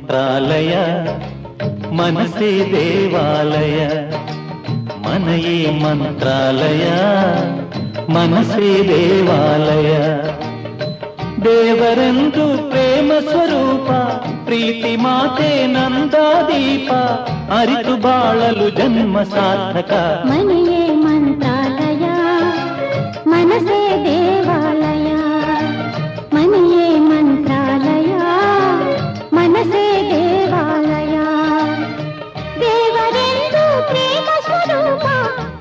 ಮಂತ್ರಾಲಯ ಮನಸೇ ದೇವಾಲಯ ಮನೆಯೇ ಮಂತ್ರಾಲಯ ಮನಸೇ ದೇವಾಲಯ ದೇವರೆಂದು ಪ್ರೇಮ ಸ್ವರೂಪ ಪ್ರೀತಿ ಮಾತೆ ನಂದಾದೀಪ ಅರಿತು ಬಾಳಲು ಜನ್ಮ ಸಾರ್ಥಕ ಮನೆಯೇ ಮಂತ್ರಾಲಯ ಮನಸೇ ದೇವಾಲಯ ಮನೆಯೇ ಮಂತ್ರಾಲಯ ಮನಸೇ ದೇವಾಲಯ ದೇವರೆಂದು ಪ್ರೇಮ ಸ್ವರೂಪ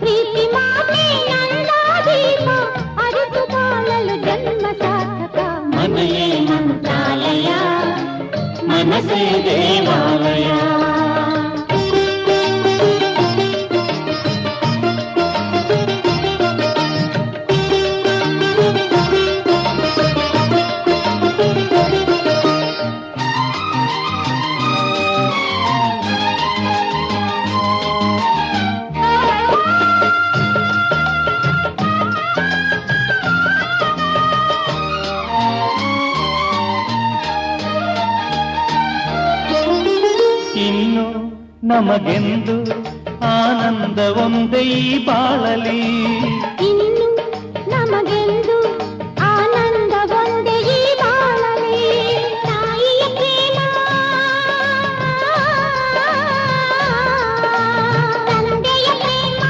ಪ್ರೀತಿ ಮಾತೆ ನಂದಾದೀಪ ಅರಿತು ಬಾಳಲು ಜನ್ಮ ಸಾರ್ಥಕ ಮನೆಯೇ ಮಂತ್ರಾಲಯ ಮನಸೇ ದೇವಾಲಯ ಇನ್ನು ನಮಗೆಂದು ಆನಂದ ಒಂದೇ ಈ ಬಾಳಲಿ ಇನ್ನು ನಮಗೆಂದು ಆನಂದ ಒಂದೇ ಈ ಬಾಳಲಿ ತಾಯಿಯ ಪ್ರೇಮ ತಂದೆಯ ಪ್ರೇಮ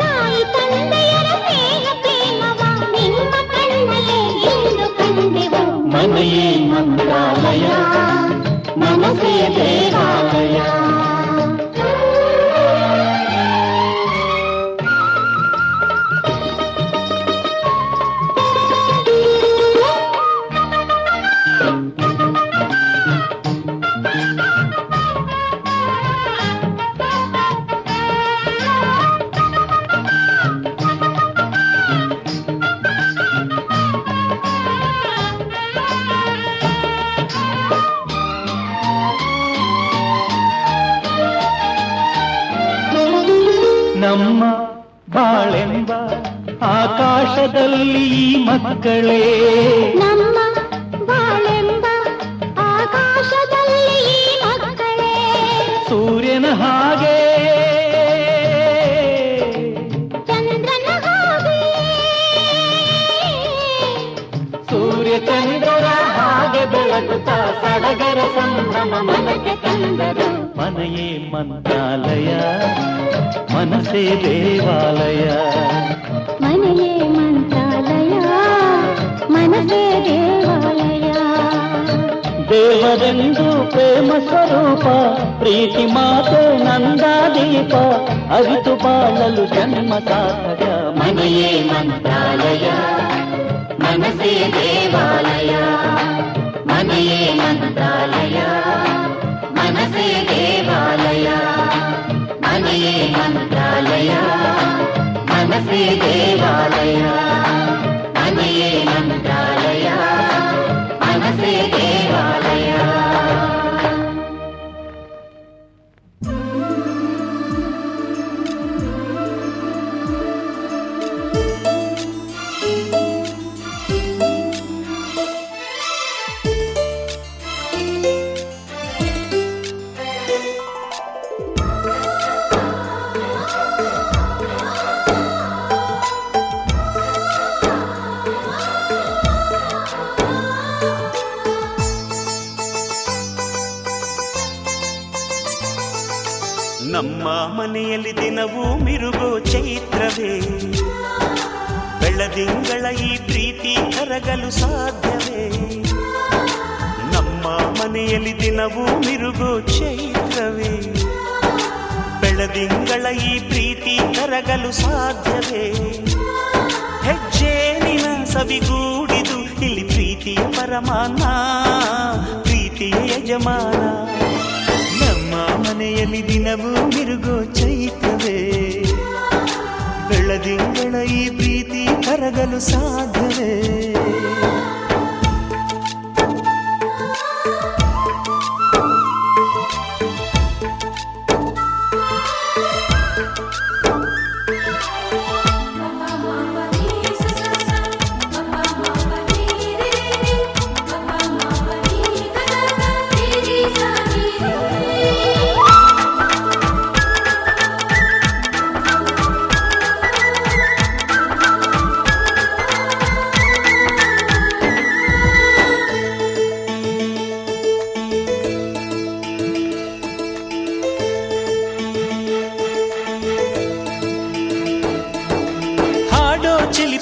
ತಾಯಿ ತಂದೆಯರ ಸ್ನೇಹ ಪ್ರೇಮವ ನಿಮ್ಮ ಕಣ್ಣಲ್ಲೇ ಎಂದು ಕಂಡೆವು ಮನೆಯೇ ಮಂತ್ರಾಲಯ ಮನಸೇ ದೇವಾಲಯ ನಮ್ಮ ಬಾಳೆಂಬ ಆಕಾಶದಲ್ಲಿ ಈ ಮಕ್ಕಳೇ ನಮ್ಮ ಬಾಳೆಂಬ ಆಕಾಶದಲ್ಲಿ ಈ ಮಕ್ಕಳೇ ಸೂರ್ಯನ ಹಾಗೆ ಚಂದ್ರನ ಹಾಗೆ ಸೂರ್ಯ ಚಂದ್ರರ ಹಾಗೆ ಬೆಳಗುತ್ತಾ ಸಡಗರ ಸಂಭ್ರಮ ಮನಕ್ಕೆ ತಂದರು ಮನೆಯೇ ಮಂತ್ರಾಲಯ ಮನಸೇ ದೇವಾಲಯ ಮನೆಯೇ ಮಂತ್ರಾಲಯ ಮನಸೇ ದೇವಾಲಯ ದೇವರೆಂದು ಪ್ರೇಮ ಸ್ವರೂಪ ಪ್ರೀತಿ ಮಾತೆ ನಂದಾದೀಪ ಅರಿತು ಬಾಳಲು ಜನ್ಮ ಸಾರ್ಥಕ ಮನೆಯೇ ಮಂತ್ರಾಲಯ ಮನಸೇ ದೇವಾಲಯ ಮನೆಯೇ ಮಂತ್ರಾಲಯ ಮನಸೇ ದೇವಾಲಯ ಮನೆಯೇ ಮಂತ್ರಾಲಯ ಮನಸೇ ದೇವಾಲಯ ಮನೆಯೇ ಮಂತ್ರಾಲಯ ಮನಸೇ ದೇವಾಲಯ ನಮ್ಮ ಮನೆಯಲ್ಲಿ ದಿನವೂ ಮಿರುಗೋ ಚೈತ್ರವೇ ಬೆಳದಿಂಗಳ ಈ ಪ್ರೀತಿ ಕರಗಲು ಸಾಧ್ಯವೇ ನಮ್ಮ ಮನೆಯಲ್ಲಿ ದಿನವೂ ಮಿರುಗೋ ಚೈತ್ರವೇ ಬೆಳದಿಂಗಳ ಈ ಪ್ರೀತಿ ಕರಗಲು ಸಾಧ್ಯವೇ ಹೆಜ್ಜೇನಿನ ಸವಿಗೂಡಿದು ಇಲ್ಲಿ ಪ್ರೀತಿಯ ಪರಮಾನ ಪ್ರೀತಿಯ ಯಜಮಾನ ಮನೆಯಲ್ಲಿ ದಿನವೂ ಮಿರುಗೋ ಚೈತ್ರವೇ ಬೆಳದಿಂಗಳ ಈ ಪ್ರೀತಿ ಕರಗಲು ಸಾಧ್ಯವೇ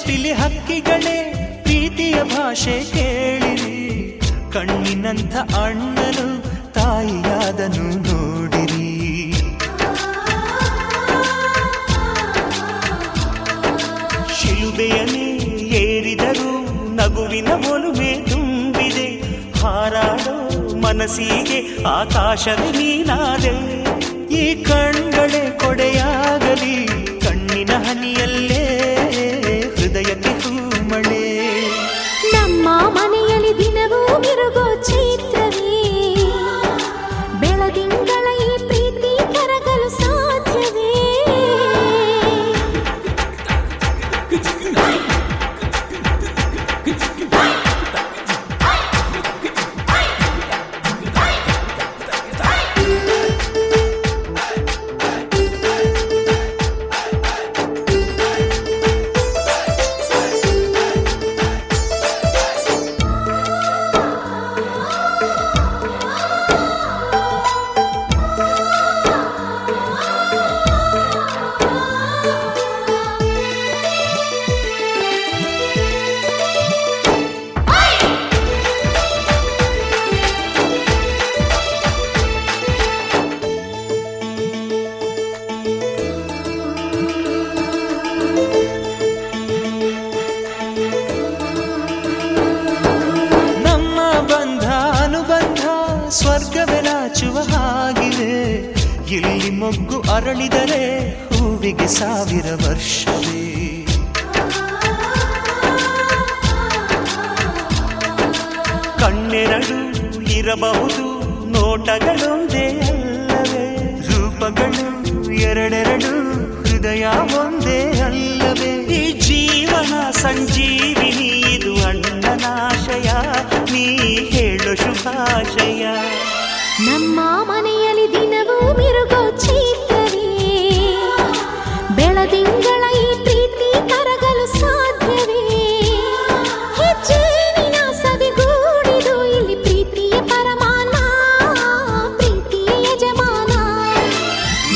ಚಿಲಿಪಿಲಿ ಹಕ್ಕಿಗಳೇ ಪ್ರೀತಿಯ ಭಾಷೆ ಕೇಳಿರಿ, ಕಣ್ಣಿನಂಥ ಅಣ್ಣನು ತಾಯಿಯಾದನು ನೋಡಿರಿ. ಶಿಲುಬೆಯನ್ನೇ ಏರಿದರೂ ನಗುವಿನ ಒಲುಮೆ ತುಂಬಿದೆ, ಹಾರಾಡೋ ಮನಸ್ಸಿಗೆ ಆಕಾಶವೇ ನೀನಾದೆ. ಈ ಕಣ್ಗಳೇ ಕೊಡೆಯಾಗಲಿ, ಕಣ್ಣಿನ ಹನಿಯಲ್ಲೇ ಹೃದಯಕ್ಕೆ ಹೂಮಳೆ. ನಮ್ಮ ಮನೆಯಲ್ಲಿ ದಿನವೂ ಮಿರುಗೋ ಚೈತ್ರವೇ, ಬೆಳದಿಂಗಳ ಈ ಪ್ರೀತಿ ಕರಗಲು ಸಾಧ್ಯವೇ? ಸ್ವರ್ಗವೇ ನಾಚುವ ಹಾಗಿವೆ, ಇಲ್ಲಿ ಮೊಗ್ಗು ಅರಳಿದರೆ ಹೂವಿಗೆ 1000 ವರ್ಷವೇ. ಕಣ್ಣೆರಡು ಇರಬಹುದು, ನೋಟಗಳೊಂದೇ ಅಲ್ಲವೇ, ರೂಪಗಳು ಎರಡೆರಡು, ಹೃದಯ ಒಂದೇ ಅಲ್ಲವೇ. ಈ ಜೀವನ ಸಂಜೀವಿನಿ, ಇದು ಅಣ್ಣನಾಶಯ, ನೀ ಹೇಳು ಶುಭಾಶಯ. ನಮ್ಮ ಮನೆಯಲ್ಲಿ ದಿನವೂ ಮಿರುಗೋ ಚೈತ್ರವೇ, ಬೆಳದಿಂಗಳ ಈ ಪ್ರೀತಿ ಕರಗಲು ಸಾಧ್ಯವೇ? ಹೆಜ್ಜೆನಿನ ಸವಿಗೂಡಿದು ಇಲ್ಲಿ ಪ್ರೀತಿಯ ಪರಮಾನ, ಪ್ರೀತಿಯ ಯಜಮಾನ.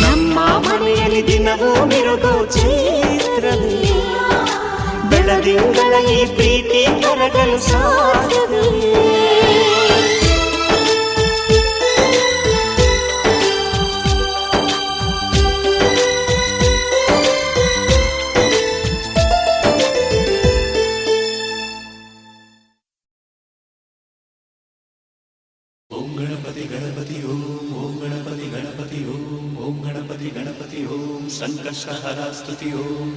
ನಮ್ಮ ಮನೆಯಲ್ಲಿ ದಿನವೂ ಮಿರುಗೋ ಚೈತ್ರವೇ, ಬೆಳದಿಂಗಳ ಈ ಪ್ರೀತಿ ಕರಗಲು ಸಾಧ್ಯವೇ? ಓಂ ಗಣಪತಿ ಗಣಪತಿ ಓಂ, ಓಂ ಗಣಪತಿ ಗಣಪತಿ ಓಂ, ಓಂ ಗಣಪತಿ ಗಣಪತಿ ಓಂ, ಸಂಕಷ್ಟಹರ ಸ್ತುತಿ ಓಂ.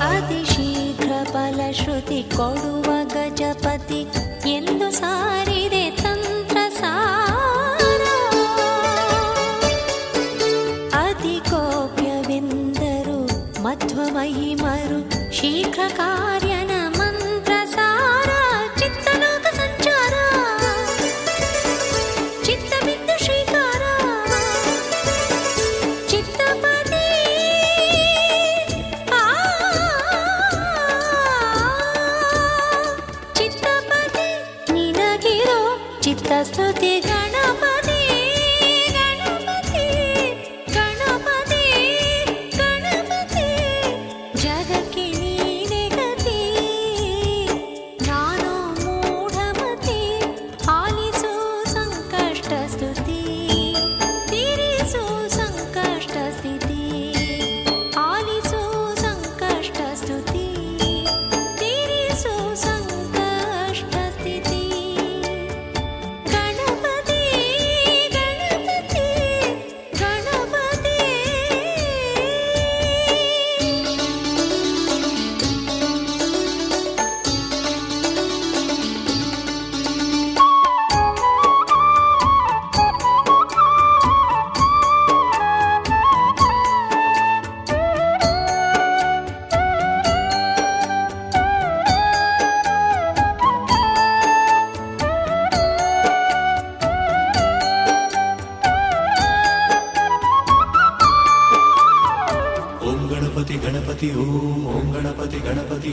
ಅತಿಶೀಘ್ರ ಫಲಶ್ರುತಿ ಕೊಡುವ ಗಜಪತಿ ಎಂದು ಸಾರಿದೆ ತಂತ್ರ ಸಾರ. ಅತಿ ಕೋಪ್ಯವೆಂದ ಮಹಿಮರು ಶೀಘ್ರ ಕಾರ್ಯನ ಮಂತ್ರ ಸಾರ ಚಿತ್ತಲೋಕ ಸಂಚಾರ ಚಿತ್ತಬಿಂದು ಶ್ರೀಕಾರ ಚಿತ್ತಪತಿ ಚಿತ್ತಪತಿ ನಿನಗಿರೋ ಚಿತ್ತಸ್ತುತಿ ಗಣಪತಿ ಗಣಪತಿ ಗಣಪತಿ ಗಣಪತಿ ಜಗಕ್ಕೆ ನೀನೆ ಗತಿ ನಾನು ಮೂಢಮತಿ ಆಲಿಸು ಸಂಕಷ್ಟ ಸ್ತುತಿ ತೀರಿಸು ಸಂಕಷ್ಟ ಸ್ಥಿತಿ ಆಲಿಸು ಸಂಕಷ್ಟ ಸ್ತುತಿ ತೀರಿಸು ಸಂಕಷ್ಟ ಸ್ಥಿತಿ ಗಣಪತಿ ಗಣಪತಿ ಗಣಪತಿ ಓಂ ಗಣಪತಿ ಗಣಪತಿ ಓಂ ಗಣಪತಿ ಗಣಪತಿ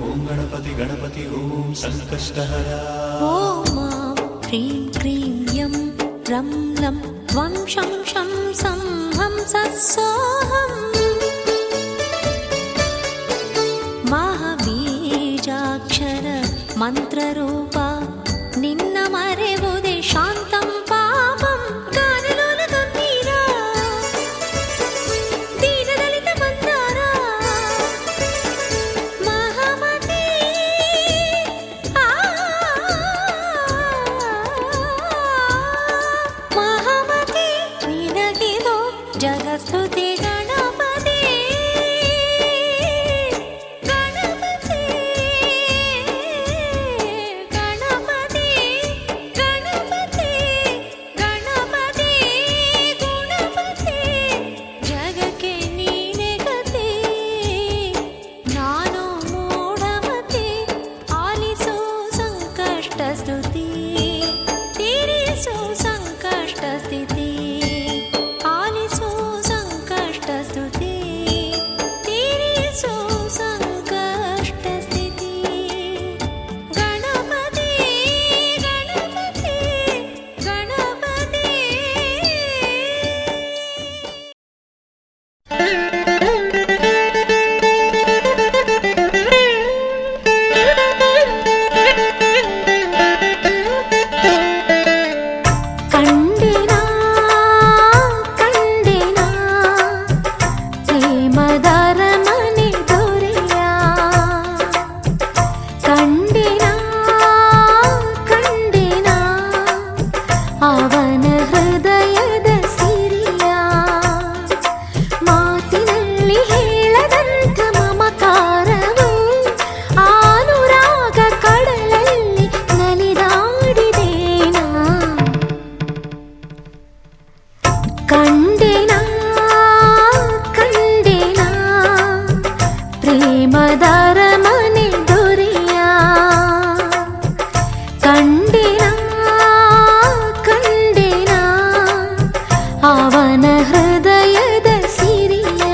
ಓಂ ಗಣಪತಿ ಗಣಪತಿ ಓಂ ಸಂಕಷ್ಟಹರ ಓಂ ಹ್ರೀಂ ಕ್ರೀಂ ಯಂ ರಂ ಲಂ ತ್ವಂ ಶಂ ಶಂ ಸಂ ಹಂ ಸತ್ಸೋಹಂ ಮಹಾಬೀಜಾಕ್ಷರ ಮಂತ್ರರೂಪ ನಿನ್ನ ಮರೆವುದೇ ಶಾಂತಂ ಪಾಪಂ ಗಾನಲೋಲ ಗಂಭೀರ ದೀನದಲಿತ ಬಂದಾರ ಮಹಾಮತಿ ಮಹಾಮತಿ ನಿನಗಿದೋ ಜಗಸ್ತುತಿ ಗಣಪತಿ ಗಣಪತಿ ಗಣಪತಿ ಗಣಪತಿ ಗಣಪತಿ ಗುಣಪತಿ ಜಗಕ್ಕೆ ನೀನೆ ಗತಿ ನಾನು ಮೂಢಮತಿ ಆಲಿಸು ಸಂಕಷ್ಟ ಸ್ತುತಿ ತೀರಿಸು ಸಂಕಷ್ಟ ಸ್ಥಿತಿ ಆಲಿಸು ಸಂಕಷ್ಟ ಸ್ತುತಿ ತೀರಿಸು ಸಂಕಷ್ಟ ಸ್ಥಿತಿ ಗಣಪತಿ ಗಣಪತಿ ಗಣಪತಿ ಕಂಡಿನಾ ಕಂಡಿನಾ ಪ್ರೇಮದರ ಮನೆ ದೊರೆಯ ಕಂಡಿನಾ ಕಂಡಿನಾ ಅವನ ಹೃದಯದ ಸಿರಿಯ ಮಾತಿನಲ್ಲಿ ಹೇಳದಂಥ ಮಮಕಾರವು ಆನುರಾಗ ಕಡಲಲ್ಲಿ ನಲಿದಾಡಿದೇನಾ ಕಂಡೆನಾ ಕಂಡೆನಾ ಪ್ರೇಮದರ ಮನೆ ದೊರೆಯ ಕಂಡೆನಾ ಕಂಡೆನಾ ಅವನ ಹೃದಯದ ಸಿರಿಯ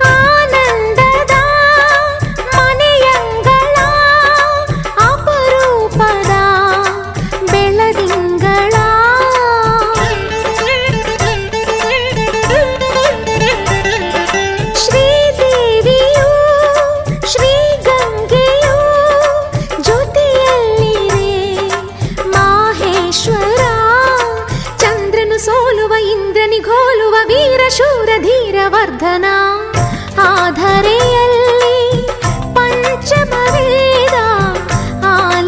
ಆನಂದದ ಮನೆಯಂಗಳ ಅಪರೂಪದ ಬೆಳದಿಂಗಳ ಶ್ರೀದೇವಿಯು ಶ್ರೀಗಂಗೆಯು ಜೊತೆಯಲ್ಲಿರೆ ಮಾಹೇಶ್ವರ ಚಂದ್ರನು ಸೋಲುವ ಇಂದ್ರನಿಗೋಲುವ ವೀರಶೂರ ಧೀರವರ್ಧನ ಆಧರೆಯಲ್ಲಿ ಪಂಚಮ ವೇದ ಆಲ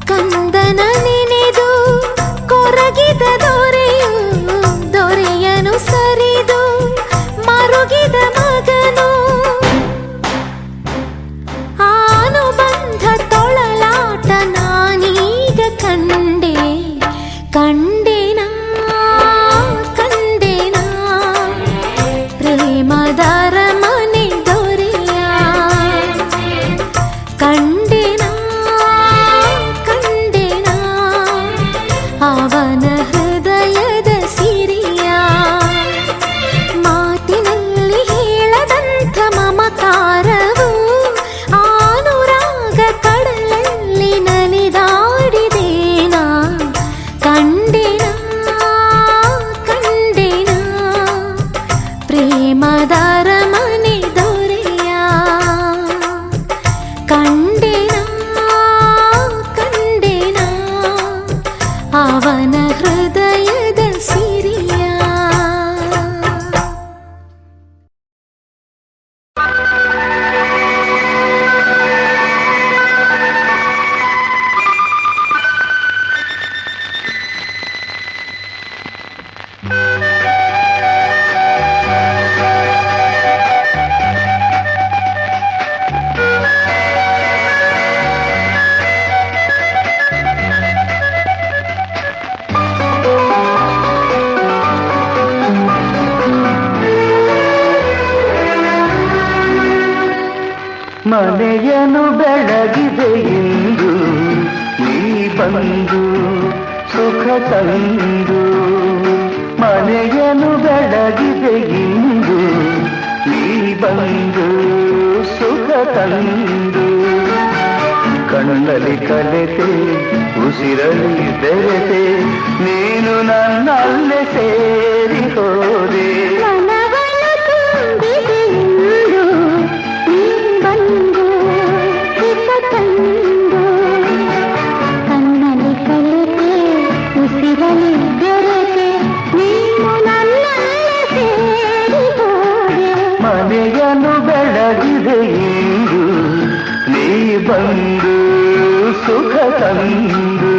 ಕಂದನ ನೆನೆದು ಕೊರಗಿದ ದೊರೆಯು ದೊರೆಯನು ಸರಿದು ಮರುಗಿದ ಮಗನು ಆನುಬಂಧ ತೊಳಲಾಟ ನಾನೀಗ ಕಂಡೆ ಕಂಡೆನಾ ಕಂಡೆನಾ ಪ್ರೇಮದರ ಮನೆ ದೊರೆಯ ಕಂಡೆನಾ ಕಂಡೆನಾ ಅವನ ಹೃದಯದ ಸಿರಿಯ ಮಾತಿನಲ್ಲಿ ಹೇಳದಂಥ ಮಮಕಾರವು ಆನುರಾಗ ಕಡಲಲ್ಲಿ ನಲಿದಾಡಿದೇನಾ ಕಂಡೆನಾ ಕಂಡೆನಾ ಪ್ರೇಮದರ ಮನೆ ದೊರೆಯ ಕಂಡೆನಾ ಕಂಡೆನಾ ಅವನ ಹೃದಯದ ಸಿರಿಯ ಮನೆಯನ್ನು ಬೆಳಗಿದೆ ಇಂದು ನೀ ಬಂದು ಸುಖ ತಂದು ಮನೆಯನ್ನು ಬೆಳಗಿದೆ ಇಂದು ನೀ ಬಂದು ಸುಖ ತಂದು ಕಣ್ಣಲ್ಲಿ ಕಲೆತೆ ಉಸಿರಲ್ಲಿ ಬೆರೆತೆ ನೀನು ನನ್ನಲ್ಲೇ ಸೇರಿ ಹೋದೆ ಮನೆಯನ್ನು ಬೆಳಗಿದೆ ಇಂದು ನೀ ಬಂದು ಸುಖ ತಂದು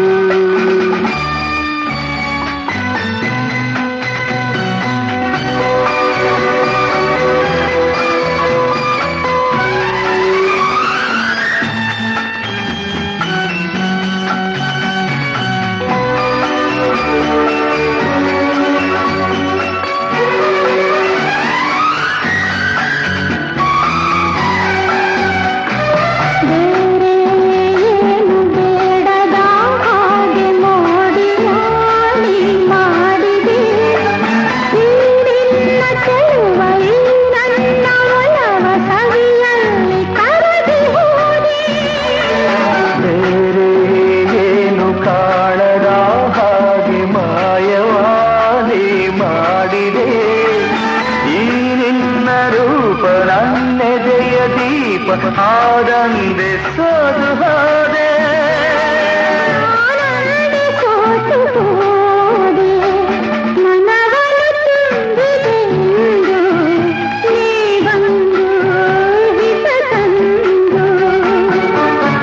ಆದಂದೆ ಸೋದು ಹೋದೆ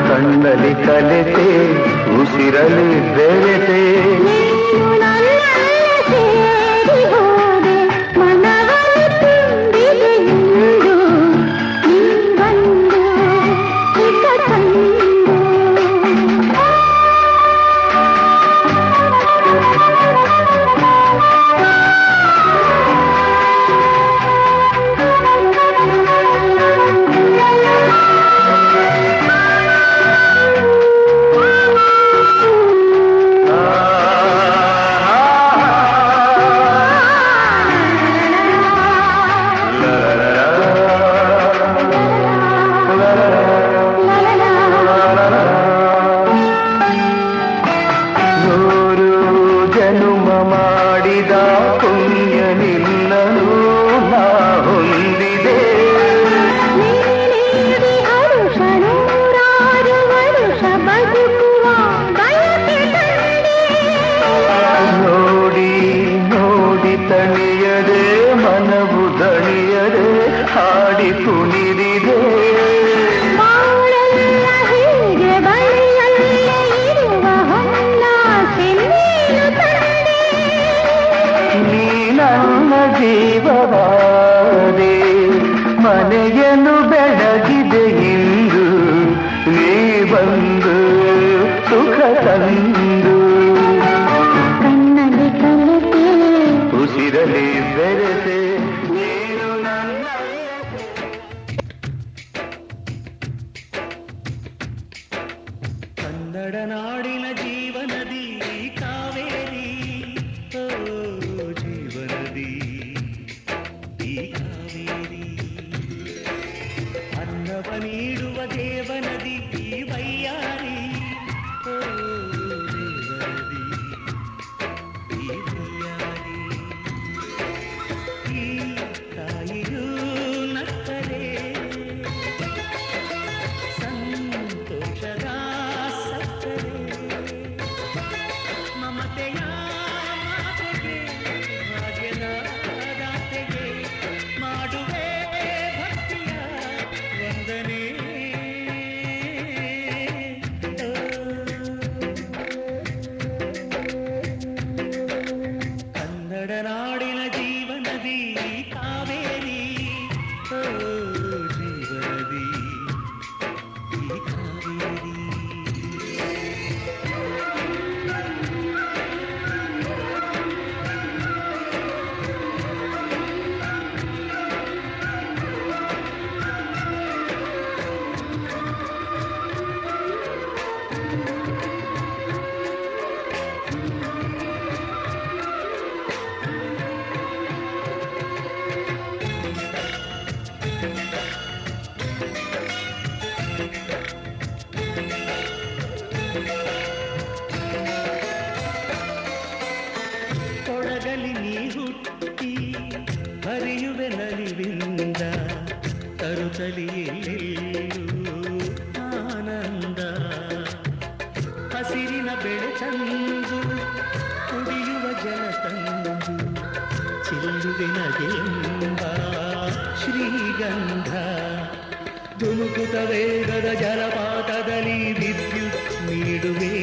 ಕಣ್ಣಲ್ಲಿ ಕಲೆತೆ ಉಸಿರಲಿ ಬೆರೆತೆ ಮನೆಯನ್ನು ಬೆಳಗಿದೆ ಇಂದು ನೀ ಬಂದು ಸುಖ ತಂದು ಕಣ್ಣಲ್ಲಿ ಕಲಿತೆ ಉಸಿರಲಿ ಬೆರೆತೆ ನೀನು ನನ್ನ ಕನ್ನಡ ನಾಡಿನ ಜೀವನದಿ ಕಾವೇರಿ ಓ ಜೀವನದಿ ಈ ಕಾವೇರಿ ಅನ್ನವ ನೀಡುವ ದೇವನದಿ ಈ ವೈಯಾರಿ ಓ ದೇವನದಿ ಈ ವೈಯಾರಿ ಈ ತಾಯಿಯೂ ನಕ್ಕರೆ ಸಂತೋಷದ ಸಕ್ಕರೆ ಮಮತೆಯ ಮಾತೆಗೆ ಭಾಗ್ಯದ ದಾತೆಗೆ ಮಾಡುವೆ ಭಕ್ತಿಯ ವಂದನೆ ಕನ್ನಡ ನಾಡಿನ ಜೀವನದಿ ಕಾವೇರಿ ಓ ಜೀವನದಿ ಈ ಕಾವೇರಿ ಕೊಡಗಲಿ ನೀ ಹುಟ್ಟಿ ಹರಿಯುವೆ ನಲಿವಿಂದ ತರುತ್ತಲಿ ಆನಂದ ಹಸಿರಿನ ಬೆಳೆ ತಂದು ಕುಡಿಯುವ ಜಲ ತಂದು ಚೆಲ್ಲುವೆ ನಗೆಯೆಂಬ ಶ್ರೀಗಂಧ ಧುಮುಕುತ ವೇಗದ ಜಲಪಾತದಲ್ಲಿ ವಿದ್ಯುತ್ ನೀಡುವೆ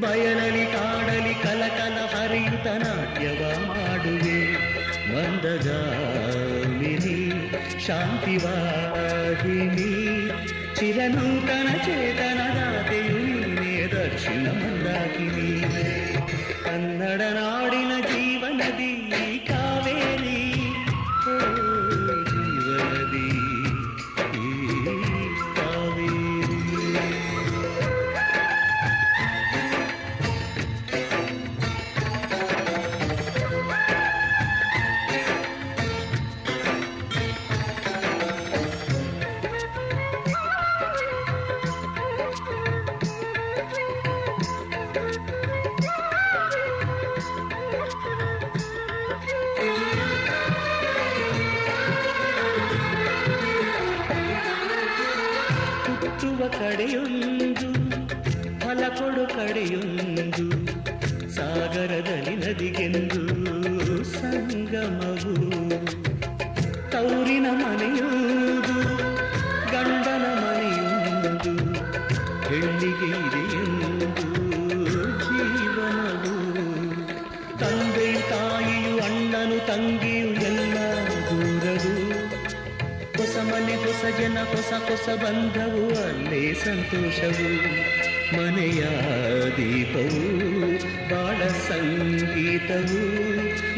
ಬಯಲಲಿ ಕಾಡಲಿ ಕಲಕಲ ಹರಿಯುತ್ತ ನಾಟ್ಯವ ಮಾಡುವೆ ಮಂದಗಾಮಿನಿ ಶಾಂತಿವಾಹಿನಿ ಚಿರನೂತನ ಚೇತನದಾತೆಯು ನೀನೇ ದಕ್ಷಿಣ ಮಂದಾಕಿನಿ ಕನ್ನಡ ನಾಡಿನ ಜೀವನದಿ ಕಾವೇರಿ ಓ ಜೀವನದಿ ಈ ಕಾವೇರಿ ಹುಟ್ಟುವ ಕಡೆಯೊಂದು ಫಲ ಕೊಡು ಕಡೆಯೊಂದು ಸಾಗರದಲ್ಲಿ ನದಿಗೆಂದು ಸಂಗಮವು ತೌರಿನ ಮನೆಯೊಂದು ಗಂಡನ ಮನೆಯೊಂದು ಹೆಣ್ಣಿಗೆ ಇದೆಯೆಂದು ಜೀವನವು ತಂದೆಯು ತಾಯಿಯು ಅಣ್ಣನು ತಂಗಿಯು ಎಲ್ಲ ದೂರವು ಹೊಸ ಮನೆ ಹೊಸ ಜನ ಹೊಸ ಹೊಸ ಬಂಧವು ಅಲ್ಲೇ ಸಂತೋಷವು ಮನೆಯ ದೀಪವು ಬಾಳ ಸಂಗೀತವು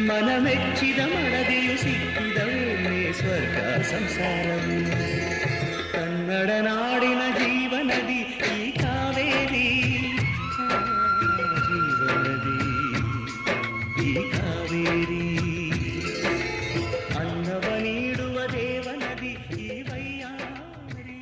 ಮನ ಮೆಚ್ಚಿದ ಮಡದಿಯು ಸಿಕ್ಕಿದವೇ ಸ್ವರ್ಗ ಸಂಸಾರವು ಕನ್ನಡ ನಾಡಿನ ಜೀವನದಿ ಈ ಕಾವೇರಿ ಜೀವನದಿ ಈ ಕಾವೇರಿ ಅನ್ನವ ನೀಡುವ ದೇವನದಿ ಈ ವೈಯಾರಿ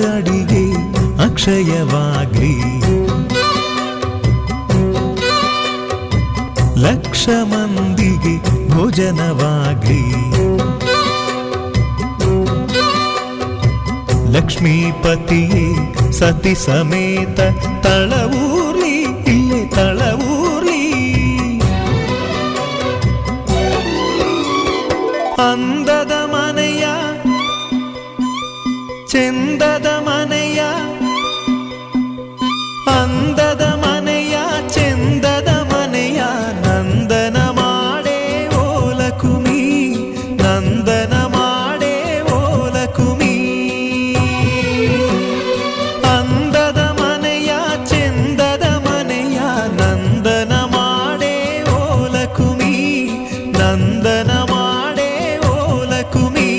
ಅಡಿಗೆ ಅಕ್ಷಯವಾಗ್ಲಿ ಲಕ್ಷ ಮಂದಿಗೆ ಭೋಜನವಾಗ್ಲಿ ಲಕ್ಷ್ಮೀಪತಿಯೇ ಸತಿ ಸಮೇತ ತಳವೂರ್ಲಿ ಇಲ್ಲೇ ತಳವೂರ್ಲಿ. ಅಂದದ ಮನೆಯ ಚೆಂದದ ಮನೆಯ, ಅಂದದ ಮನೆಯ ಚೆಂದದ ಮನೆಯ ನಂದನ ಮಾಡೇ ಓಲಕುಮಿ, ನಂದನ ಮಾಡೇ ಓಲಕುಮಿ. ಅಂದದ ಮನೆಯ ಚೆಂದದ ಮನೆಯ ನಂದನ ಮಾಡೇ ಓಲಕುಮಿ, ನಂದನ ಮಾಡೇ ಓಲಕುಮಿ.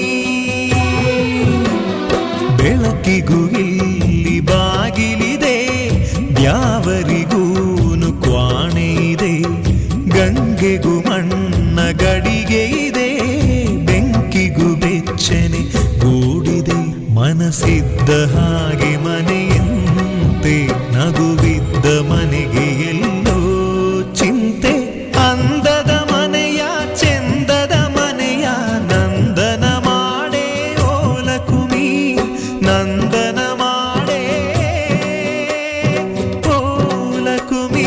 ಬೆಳಕಿಗೂ ಇಲ್ಲಿ ಬಾಗಿಲಿದೆ, ದ್ಯಾವರಿಗೂನು ಕ್ವಾಣೆ ಇದೆ, ಗಂಗೆಗೂ ಮಣ್ಣ ಗಡಿಗೆ ಇದೆ, ಬೆಂಕಿಗೂ ಬೆಚ್ಚನೆ ಗೂಡಿದೆ. ಮನಸ್ಸಿದ್ದ ಹಾಗೆ ಮನೆಯಂತೆ, ನಗುವಿದ್ದ ಮನೆಗೆ ಎಲ್ಲೋ ಚಿಂತೆ. ಅಂದದ ಮನೆಯ ಚೆಂದದ ಮನೆಯ ನಂದನ ಮಾಡೇ ಓಲಕುಮಿ, ನಂದನ ಮಾಡೇ ಓಲಕುಮಿ.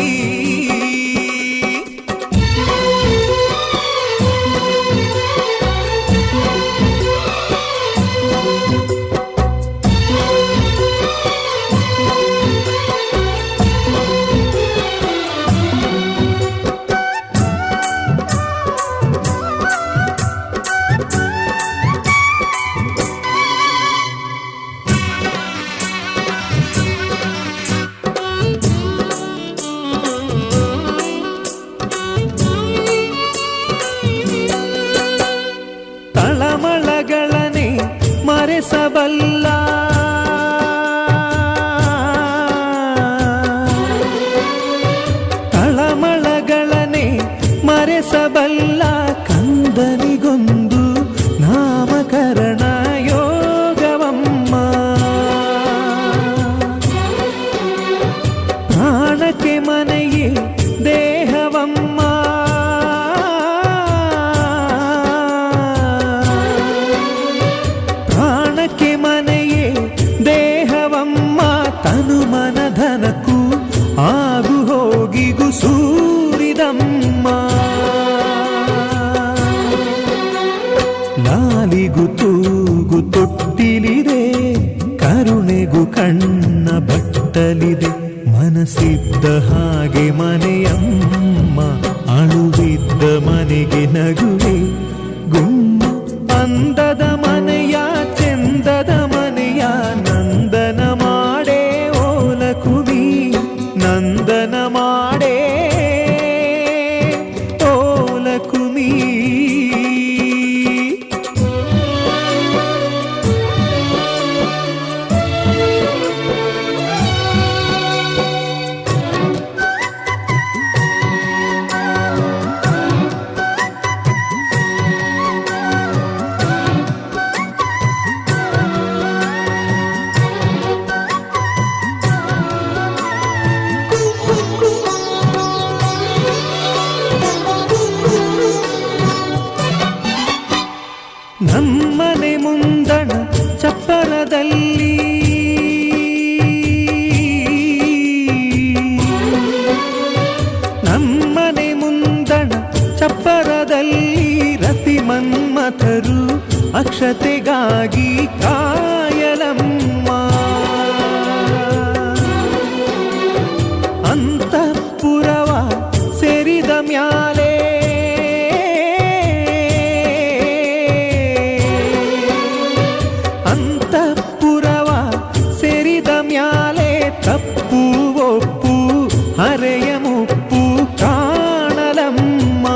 ತಳಮಳಗಳನೆ ಮರೆಸಬಲ್ಲ, ತಳಮಳಗಳನೆ ಮರೆಸಬಲ್ಲ, ಕಂದನಿಗೊಂದು ನಾಮಕರಣ ಯೋಗವಮ್ಮ. ಪ್ರಾಣಕ್ಕೆ ಮನೆಯೇ ದೇಹವಮ್ಮ, ಪ್ರಾಣಕ್ಕೆ ಮನೆಯೇ ದೇಹವಮ್ಮ. ತನು ಮನಧನಕ್ಕೂ ಆಗು ಹೋಗಿಗೂ ಸೂರಿದಮ್ಮ. ಲಾಲಿಗೂ ತೂಗು ತೊಟ್ಟಿಲಿದೆ, ಕರುಣೆಗೂ ಕಣ್ಣ ಬಟ್ಟಲಿದೆ. ಮನಸ್ಸಿದ್ದ ಹಾಗೆ ಮನೆಯಮ್ಮ, ಅಳುವಿದ್ದ ಮನೆಗೆ ನಗುವೆ ಗುಮ್ಮ. ಅಂದದ ಮನೆಯ ಚೆಂದದ ಮನೆಯ ನಂದನ ಮಾಡೇ ಓಲಕುಮಿ, ನಂದನ ಮಾಡೇ ಓಲಕುಮಿ. ನಮ್ಮನೆ ಮುಂದಣ ಚಪ್ಪರದಲ್ಲಿ, ನಮ್ಮನೆ ಮುಂದಣ ಚಪ್ಪರದಲ್ಲಿ ರತಿ ಮನ್ಮಥರು ಅಕ್ಷತೆಗಾಗಿ ಕಾಯಲಮ್ಮ. ಅಂತಃಪುರವ ಸೇರಿದ ಮ್ಯಾಲೆ, ಅಂತಃಪುರವ ಸೇರಿದ ಮ್ಯಾಲೆ ತಪ್ಪು ಒಪ್ಪು ಹರೆಯ ಮುಪ್ಪು ಕಾಣಲಮ್ಮ.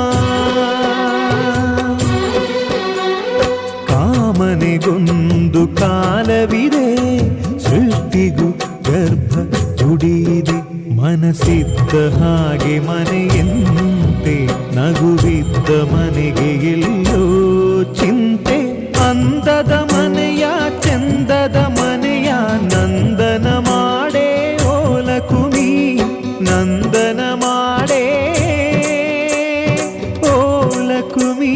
ಕಾಮನೆಗೊಂದು ಕಾಲವಿದೆ, ಸೃಷ್ಟಿಗೂ ಗರ್ಭ ದುಡಿದೆ. ಮನಸ್ಸಿದ್ದ ಹಾಗೆ ಮನೆಯಂತೆ, ನಗುವಿದ್ದ ಮನೆಗೆ ಎಲ್ಲೋ ಚಿಂತೆ. ಅಂದದ ಮನೆಯ ಚೆಂದದ ಮನೆಯ ನಂದನ ಮಾಡೇ ಓಲಕುಮಿ, ನಂದನ ಮಾಡೇ ಓಲಕುಮಿ.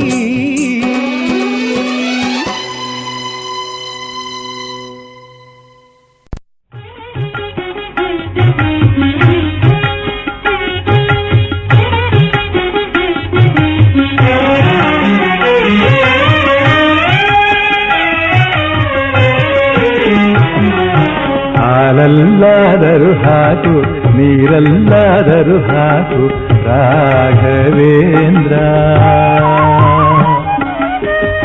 ನೀರಲ್ಲಾದರೂ ಹಾಕು ರಾಘವೇಂದ್ರ.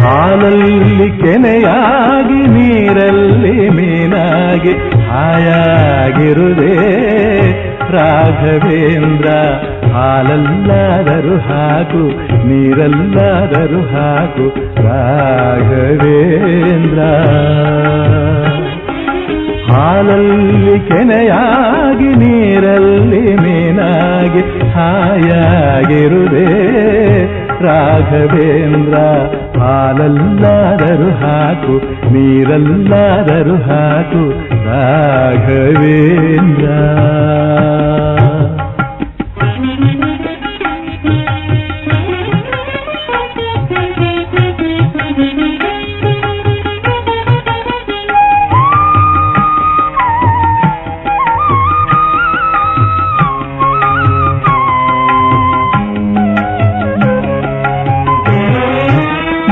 ಹಾಲಲ್ಲಿ ಕೆನೆಯಾಗಿ ನೀರಲ್ಲಿ ಮೀನಾಗಿ ಹಾಯಾಗಿರುವುದೇ ರಾಘವೇಂದ್ರ. ಹಾಲಲ್ಲಾದರೂ ಹಾಕು ನೀರಲ್ಲಾದರೂ ಹಾಕು ರಾಘವೇಂದ್ರ. ಹಾಲಲ್ಲಿ ಕೆನೆಯಾಗಿ ನೀರಲ್ಲಿ ಮೀನಾಗಿ ಹಾಯಾಗಿರುವುದೇ ರಾಘವೇಂದ್ರ. ಹಾಲಲ್ಲಾದರೂ ಹಾಕು ನೀರಲ್ಲಾದರೂ ಹಾಕು ರಾಘವೇಂದ್ರ.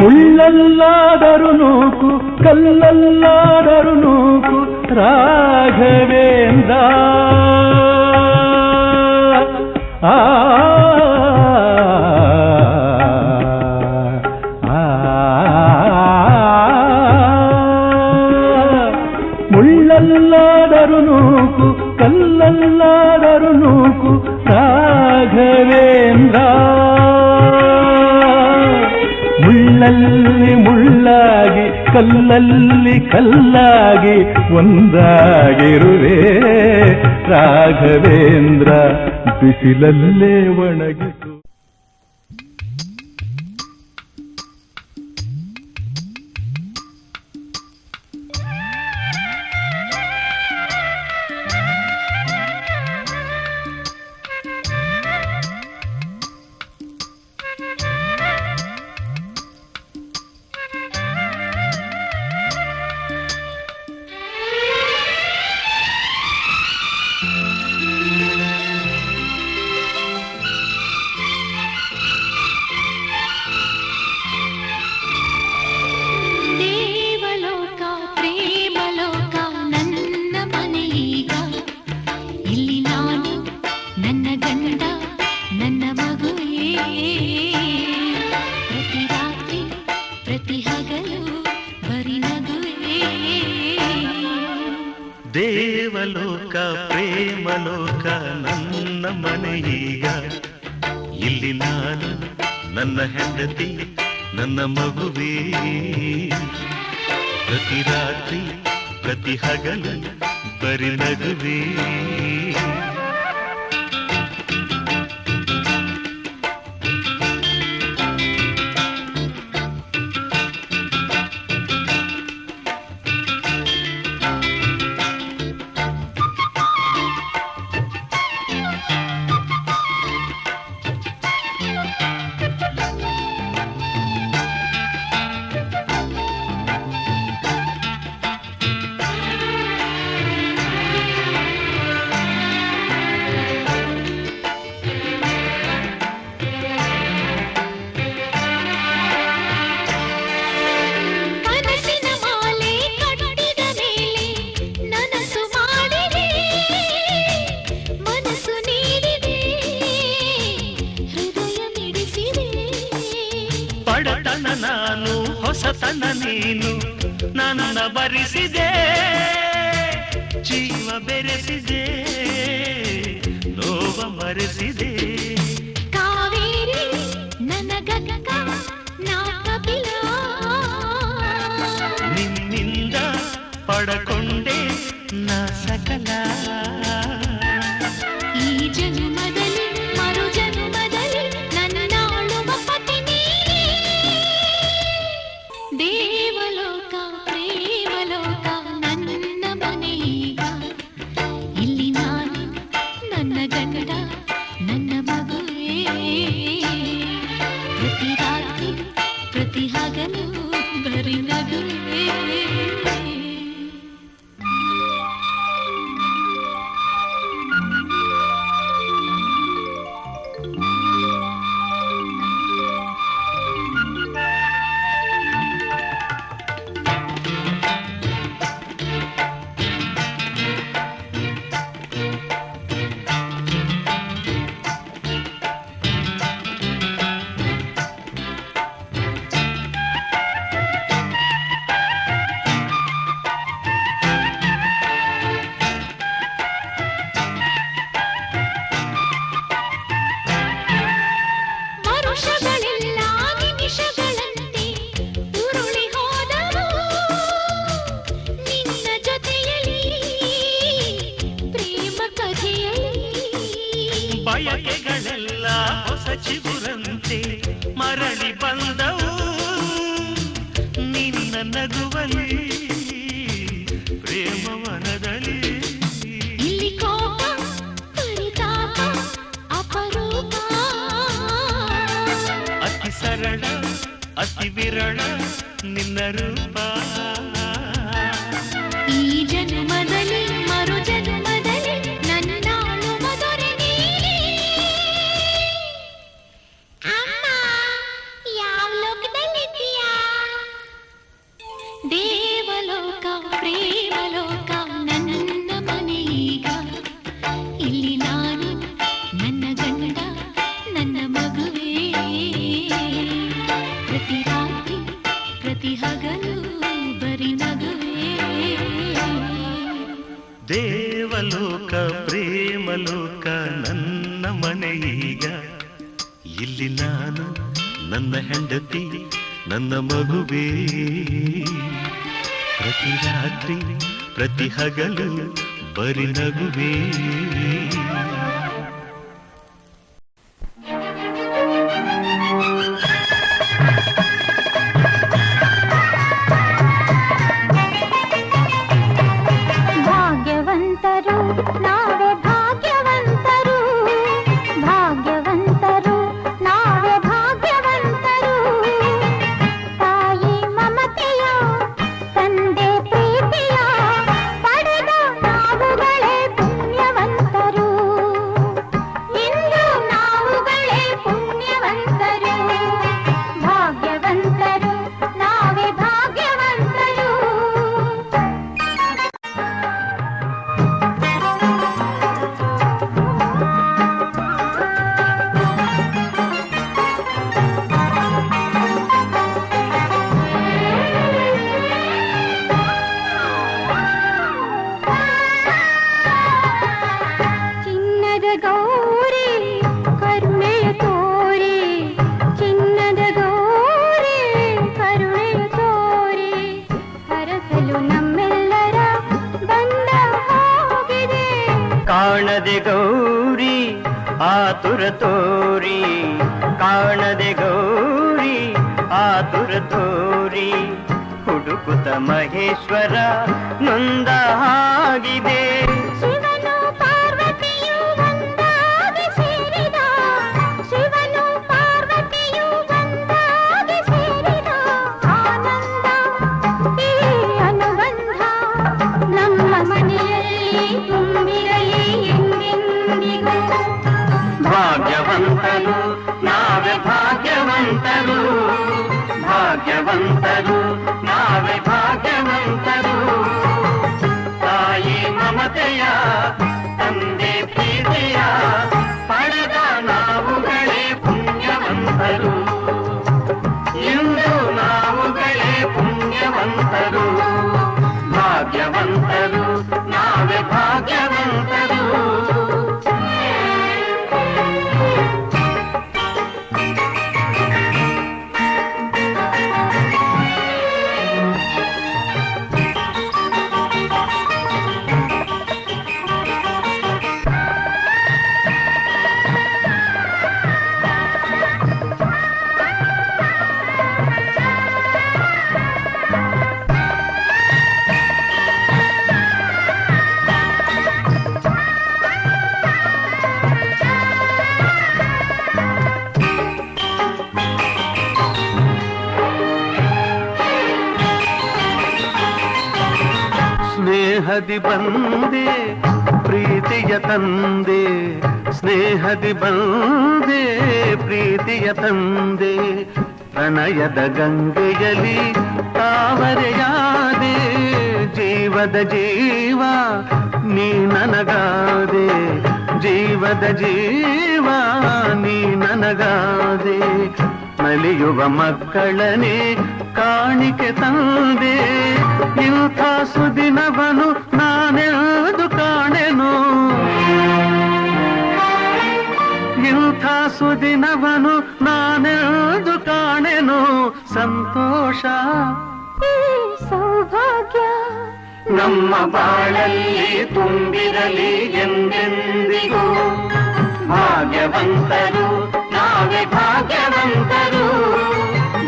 ಮುಳ್ಳಲ್ಲಾದರೂ ನೂಕು ಕಲ್ಲಲ್ಲಾದರೂ ನೂಕು ರಾಘವೇಂದ್ರ. ಮುಳ್ಳಲ್ಲಾದರೂ ನೂಕು ಕಲ್ಲಲ್ಲಾದರೂ ನೂಕು ರಾಘವೇಂದ್ರ. ಮುಳ್ಳಲ್ಲಿ ಮುಳ್ಳಾಗಿ ಕಲ್ಲಲ್ಲಿ ಕಲ್ಲಾಗಿ ಒಂದಾಗಿರುವೆ ರಾಘವೇಂದ್ರ. ಬಿಸಿಲಲ್ಲೇ ಒಣಗಿಸು. ದೇವಲೋಕ ಪ್ರೇಮಲೋಕ ನನ್ನ ಮನೆಯೀಗ. ಇಲ್ಲಿ ನಾನು ನನ್ನ ಹೆಂಡತಿ ನನ್ನ ಮಗುವೇ. ಪ್ರತಿ ರಾತ್ರಿ ಪ್ರತಿ ಹಗಲು ಬರಿ ನಗುವೇ. ಬಡತನ ನಾನು ಹೊಸತನ ನೀನು ನನ್ನ ಬರಿಸಿದೆ. ಜೀವ ಬೆರೆಸಿದೆ ನೋವ ಮರೆಸಿದೆ. ಕಾವೇರಿ ನನಗಕ್ಕ ನಾ ಕಪಿಲ. ನಿನ್ನಿಂದ ಪಡಕೊಂಡೆ ನಾ ಸಕಲ. ಈ ಜನ್ಮದಲ್ಲಿ ಮರು ಜನ್ಮದಲ್ಲಿ ನನ್ನಾಳುವ ಪತಿ ನೀನೇ. ದೇವಲೋಕ ಪ್ರೇಮಲೋಕ ನನ್ನ ಮನೆಯೀಗ. ಇಲ್ಲಿ ನಾನು ನನ್ನ ಗಂಡ ನನ್ನ ಮಗುವೇ. ಪ್ರತಿ ರಾತ್ರಿ ಪ್ರತಿ ಹಗಲು ಬರಿ ನಗುವೇ. ಚಿಗುರಂತೆ ಮರಳಿ ಬಂದವು ನಿನ್ನ ನಗುವಲಿ ಪ್ರೇಮವನದಲ್ಲಿ. ಇಲ್ಲಿ ಕೋಪ ಪರಿತಾಪ ಅಪರೂಪ, ಅತಿ ಸರಳ ಅತಿ ವಿರಳ ನಿನ್ನ ರೂಪ. ಈ ಜನ್ಮದಲ್ಲಿ ಮರು ಜನ್ಮದಲ್ಲಿ ನನ್ನಾಳು ಮಧುರೆ ನೀನೇ. ಅಮ್ಮ ಯಾವ ಲೋಕದಲ್ಲಿದ್ದೀಯಾ? ದೇವಲೋಕ ಪ್ರೇಮಲೋಕ ನನ್ನ ಮನೆಯೀಗ. ಇಲ್ಲಿ ನಾನು ನನ್ನ ಗಂಡ ನನ್ನ ಮಗುವೇ. ಪ್ರತಿ ರಾತ್ರಿ ಪ್ರತಿ ಹಗಲು ಬರಿ ನಗುವೇ. ದೇವಲೋಕ ಪ್ರೇಮಲೋಕ ನನ್ನ ಮನೆಯೀಗ. ಇಲ್ಲಿ ನಾನು ನನ್ನ ಹೆಂಡತಿ ನನ್ನ ಮಗುವೇ. ಪ್ರತಿ ರಾತ್ರಿ ಪ್ರತಿ ಹಗಲು ಬರಿ ನಗುವೇ. ಭಾಗ್ಯವಂತರು ನಾವೇ ಭಾಗ್ಯವಂತರು, ಭಾಗ್ಯವಂತರು ನಾವೇ ಭಾಗ್ಯವಂತರು. ತಾಯಿ ಮಮತೆಯ ತಂದೆ ಪ್ರೀತಿಯ ಪಡೆದ ನಾವುಗಳೇ ಪುಣ್ಯವಂತರು. ಇಂದು ನಾವುಗಳೇ ಪುಣ್ಯವಂತರು. ಭಾಗ್ಯವಂತರು ನಾವೇ ಭಾಗ್ಯವಂತರು. ಚಿನ್ನದ ಗೌರಿ ಕರುಣೆಯ ತೋರಿ, ಚಿನ್ನದ ಗೌರಿ ಕರುಣೆಯ ತೋರಿ, ಹರಸಲು ನಮ್ಮೆಲ್ಲರ ಬಂದ ಹೋಗಿದೆ. ಕಾಣದೆ ಗೌರಿ ಆತುರ ತೋರಿ, ಕಾಣದೆ ಗೌರಿ ಆತುರ ತೋರಿ, ಹುಡುಕುತ್ತ ಮಹೇಶ್ವರ ನೊಂದ ಹಾಗಿದೆ. ಶಿವನು ಪಾರ್ವತಿಯು ಒಂದಾಗಿ ಸೇರಿದ, ಶಿವನು ಪಾರ್ವತಿಯು ಒಂದಾಗಿ ಸೇರಿದ ಆನಂದ ಈ ಅನುಬಂಧ ನಮ್ಮ ಮನೆಯಲ್ಲಿ ತುಂಬಿರಲಿ ಎಂದೆಂದಿಗೂ. ಭಾಗ್ಯವಂತರು ನಾವೇ ಭಾಗ್ಯವಂತರು, ಭಾಗ್ಯವಂತರು ನಾವೇ ಭಾಗ್ಯವಂತರು. ತಾಯಿ ಮಮತೆಯ ತಂದೆ ಪ್ರೀತಿಯ ಪಡೆದ ನಾವುಗಳೇ ಪುಣ್ಯವಂತರು. ಇಂದು ನಾವುಗಳೇ ಪುಣ್ಯವಂತರು. ಭಾಗ್ಯವಂತರು ನಾವೇ ಭಾಗ್ಯವಂತರು. ಸ್ನೇಹದಿ ಬಂದೆ ಪ್ರೀತಿಯ ತಂದೆ, ಸ್ನೇಹದಿ ಬಂದೆ ಪ್ರೀತಿಯ ತಂದೆ. ಪ್ರಣಯದ ಗಂಗೆಯಲ್ಲಿ ತಾವರೆಯಾದೆ, ಜೀವದ ಜೀವ ನೀ ನನಗಾದೆ, ಜೀವದ ಜೀವ ನೀ ನನಗಾದೆ. ನಲಿಯುವ ಮಕ್ಕಳನೇ ಕಾಣಿಕೆ ತಂದೆ, ಇಂಥ ಸುದಿನವನು ನಾನೆಂದು ಕಾಣೆನು, ಇಂಥ ಸುದಿನವನು ನಾನೆಂದು ಕಾಣೆನು. ಸಂತೋಷ ಸೌಭಾಗ್ಯ ನಮ್ಮ ಬಾಳಲ್ಲಿ ತುಂಬಿರಲಿ ಎಂದೆಂದಿಗೂ. ಭಾಗ್ಯವಂತರು ನಾವೇ ನಾವೇ ಭಾಗ್ಯವಂತರು,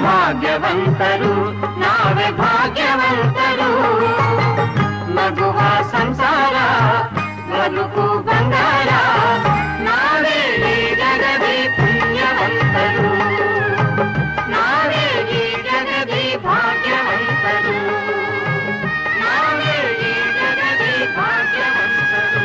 ಭಾಗ್ಯವಂತರು, ನಾವೇ ಭಾಗ್ಯವಂತರು. ಮಗುವ ಸಂಸಾರ ಬದುಕು ಬಂಗಾರ, ನಾವೇ ಈ ಜಗದಿ ಪುಣ್ಯವಂತರು, ನಾವೇ ಈ ಜಗದಿ ಭಾಗ್ಯವಂತರು, ನಾವೇ ಈ ಜಗದಿ ಭಾಗ್ಯವಂತರು.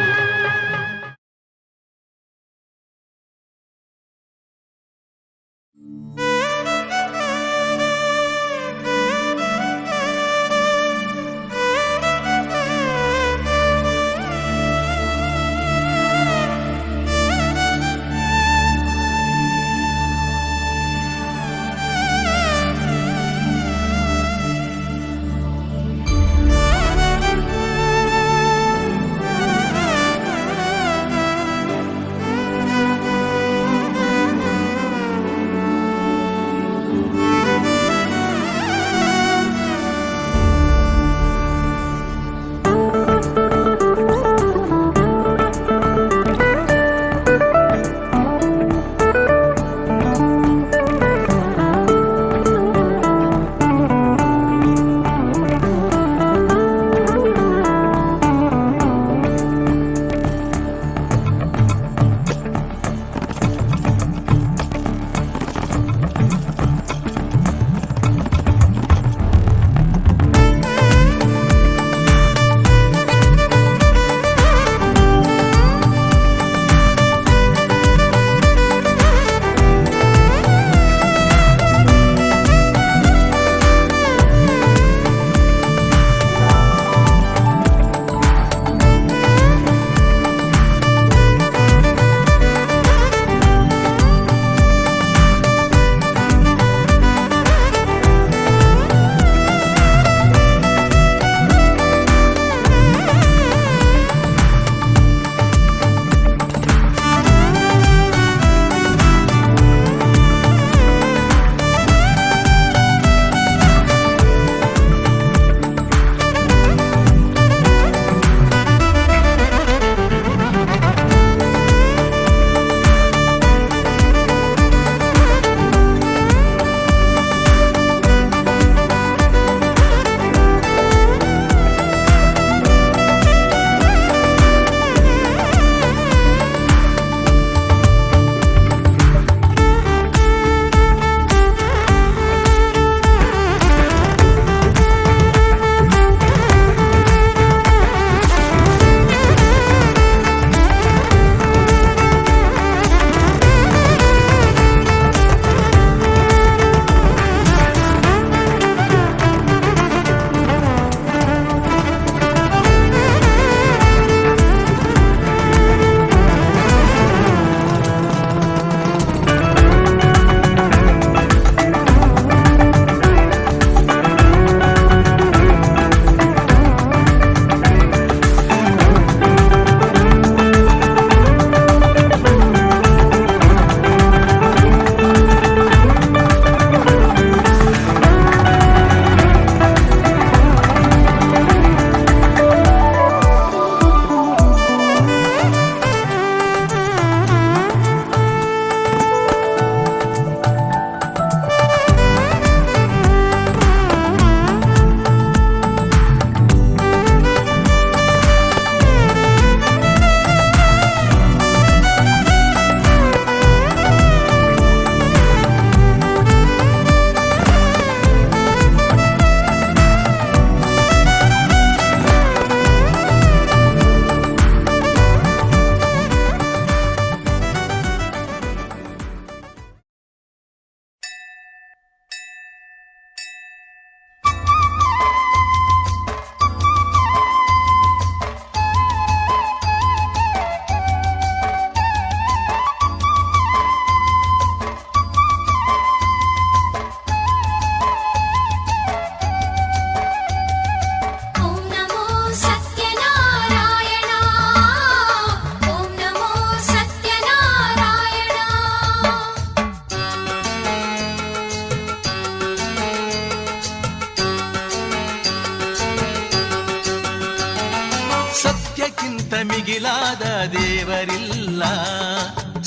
ಸತ್ಯಕ್ಕಿಂತ ಮಿಗಿಲಾದ ದೇವರಿಲ್ಲ.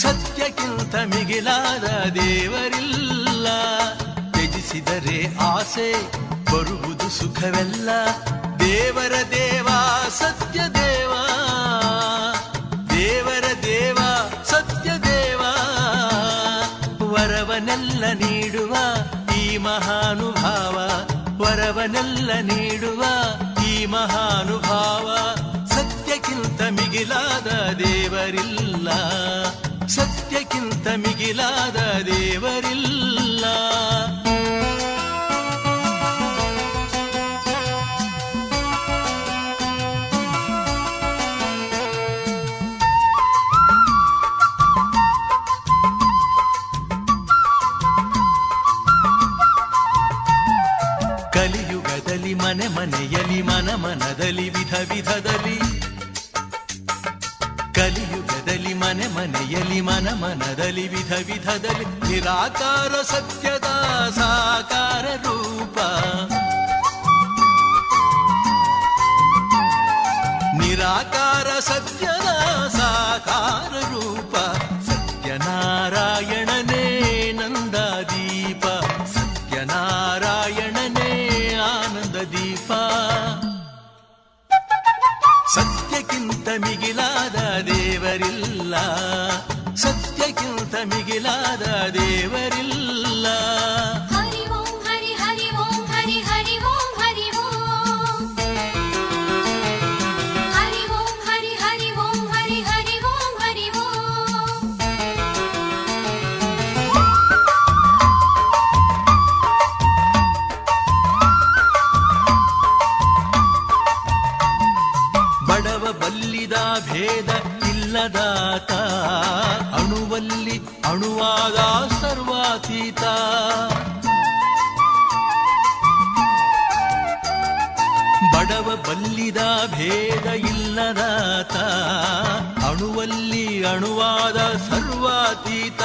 ಸತ್ಯ ಸತ್ಯಕ್ಕಿಂತ ಮಿಗಿಲಾದ ದೇವರಿಲ್ಲ. ತ್ಯಜಿಸಿದರೆ ಆಸೆ ಬರುವುದು ಸುಖವೆಲ್ಲ. ದೇವರ ದೇವ ಸತ್ಯ ದೇವ, ದೇವರ ದೇವ ಸತ್ಯ ದೇವ. ವರವನೆಲ್ಲ ನೀಡುವ ಈ ಮಹಾನುಭಾವ, ವರವನೆಲ್ಲ ನೀಡುವ ಈ ಮಹಾನುಭಾವ. ಸತ್ಯಕ್ಕಿಂತ ಮಿಗಿಲಾದ ದೇವರಿಲ್ಲ, ಸತ್ಯಕ್ಕಿಂತ ಮಿಗಿಲಾದ ದೇವರಿಲ್ಲ. ಕಲಿಯುಗದಲ್ಲಿ ಮನೆ ಮನೆಯಲ್ಲಿ ಮನ ಮನದಲ್ಲಿ ವಿಧ ವಿಧದಲ್ಲಿ, ಕಲಿಯುಗದಲ್ಲಿ ಮನೆ ಮನೆಯಲ್ಲಿ ಮನ ಮನದಲ್ಲಿ ವಿಧ ವಿಧದಲ್ಲಿ ನಿರಾಕಾರ ಸತ್ಯದ ಸಾಕಾರ ರೂಪ, ನಿರಾಕಾರ ಸತ್ಯದ ಸಾಕಾರ ರೂಪ. ಸತ್ಯನಾರಾಯಣನೇ ನಂದದೀಪ, ಸತ್ಯನಾರಾಯಣನೇ ಆನಂದ ದೀಪ. ಸತ್ಯಕ್ಕಿಂತ ಮಿಗಿಲಾದ ದೇವರಿಲ್ಲ, ಸತ್ಯಕ್ಕಿಂತ ಮಿಗಿಲಾದ ದೇವರಿಲ್ಲ. ಹರಿ ಓಂ ಹರಿ ಹರಿ ಓಂ ಹರಿ ಹರಿ ಓಂ ಹರಿ ಓಂ ಹರಿ ಓಂ ಹರಿ ಹರಿ ಓಂ ಹರಿ ಹರಿ ಓಂ ಹರಿ ಓಂ. ಬಡವ ಬಲ್ಲಿದ ಭೇದ ಇಲ್ಲದಾತ, ಅಣುವಲ್ಲಿ ಅಣುವಾದ ಸರ್ವಾತೀತ. ಬಡವ ಬಲ್ಲಿದ ಭೇದ ಇಲ್ಲದಾತ, ಅಣುವಲ್ಲಿ ಅಣುವಾದ ಸರ್ವಾತೀತ.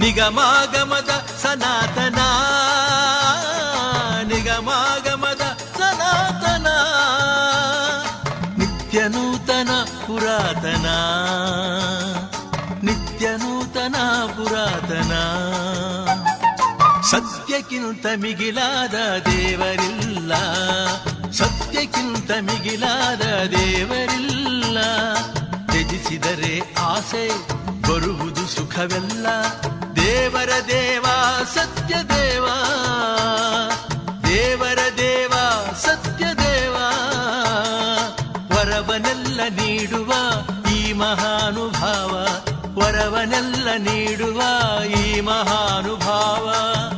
ನಿಗಮಾಗಮದ ಸನಾತನ, ನಿಗಮಾಗಮದ ಸನಾತನ. ನಿತ್ಯ ನೂತನ ಪುರಾತನ, ನಿತ್ಯ ನೂತನ ಪುರಾತನ. ಸತ್ಯಕ್ಕಿಂತ ಮಿಗಿಲಾದ ದೇವರಿಲ್ಲ, ಸತ್ಯಕ್ಕಿಂತ ಮಿಗಿಲಾದ ದೇವರಿಲ್ಲ. ತ್ಯಜಿಸಿದರೆ ಆಸೆ ಬರುವುದು ಸುಖವೆಲ್ಲ. ದೇವರ ದೇವ ಸತ್ಯ ದೇವ, ದೇವರ ದೇವ ಸತ್ಯ ದೇವ. ವರವನೆಲ್ಲ ನೀಡುವ ಈ ಮಹಾನುಭಾವ, ವರವನೆಲ್ಲ ನೀಡುವ ಈ ಮಹಾನುಭಾವ.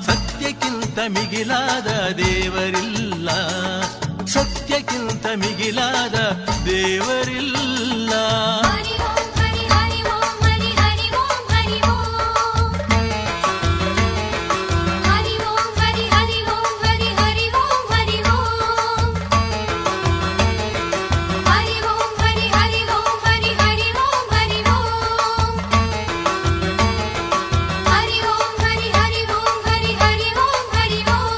ಸತ್ಯಕ್ಕಿಂತ ಮಿಗಿಲಾದ ದೇವರಿಲ್ಲ, ಸತ್ಯಕ್ಕಿಂತ ಮಿಗಿಲಾದ ದೇವರಿಲ್ಲ. ಹರಿ ಓಂ ಹರಿ ಹರಿ ಓಂ ಹರಿ ಹರಿ ಓಂ ಹರಿ ಓಂ ಹರಿ ಓಂ ಹರಿ ಹರಿ ಓಂ ಹರಿ ಹರಿ ಓಂ ಹರಿ ಓಂ ಹರಿ ಓಂ ಹರಿ ಹರಿ ಓಂ ಹರಿ ಹರಿ ಓಂ ಹರಿ ಓಂ ಹರಿ ಓಂ ಹರಿ ಹರಿ ಓಂ ಹರಿ ಹರಿ ಓಂ ಹರಿ ಓಂ.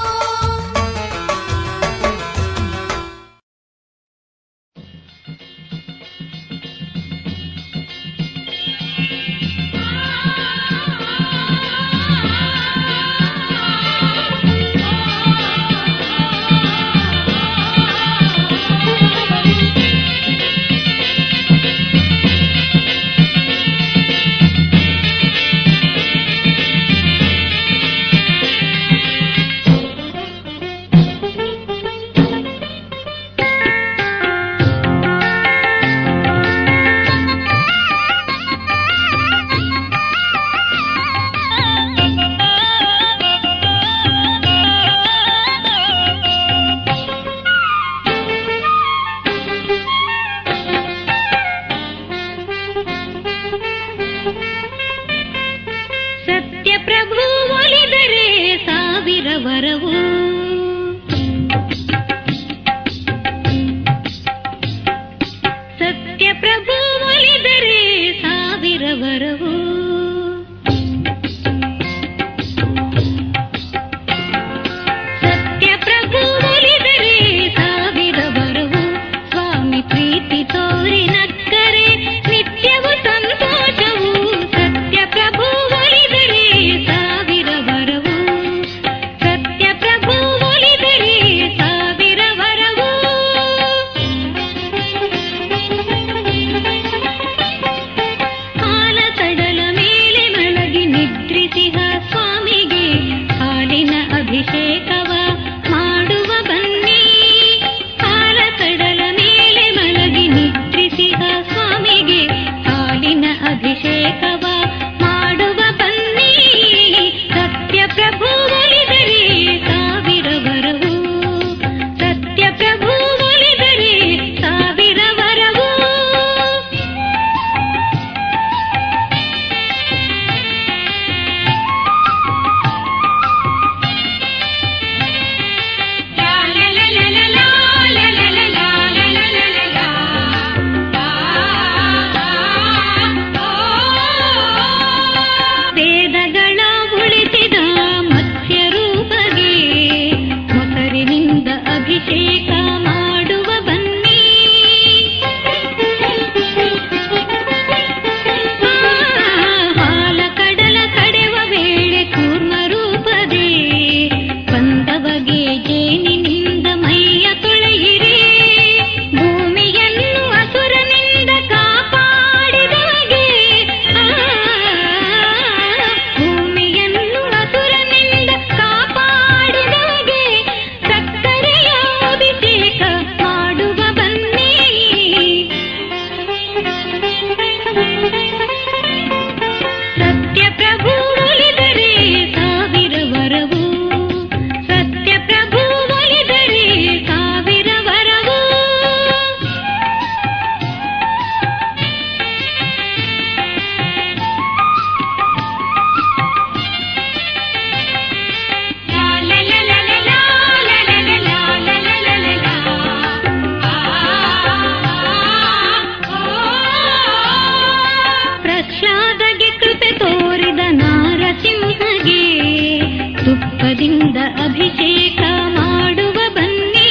ಹಾಲಿನಿಂದ ಅಭಿಷೇಕ ಮಾಡುವ ಬನ್ನಿ.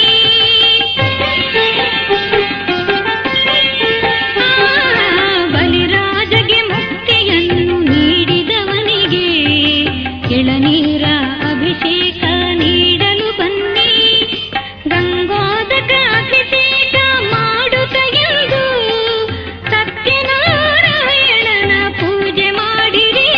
ಬಲಿರಾಜಗೆ ಮುಕ್ತಿಯನ್ನು ನೀಡಿದವನಿಗೆ ಎಳನೀರ ಅಭಿಷೇಕ ನೀಡಲು ಬನ್ನಿ. ಗಂಗೋದಕ ಅಭಿಷೇಕ ಮಾಡುತ್ತ ಎಂದು ಸತ್ಯನಾರಾಯಣನ ಪೂಜೆ ಮಾಡಿರಿ.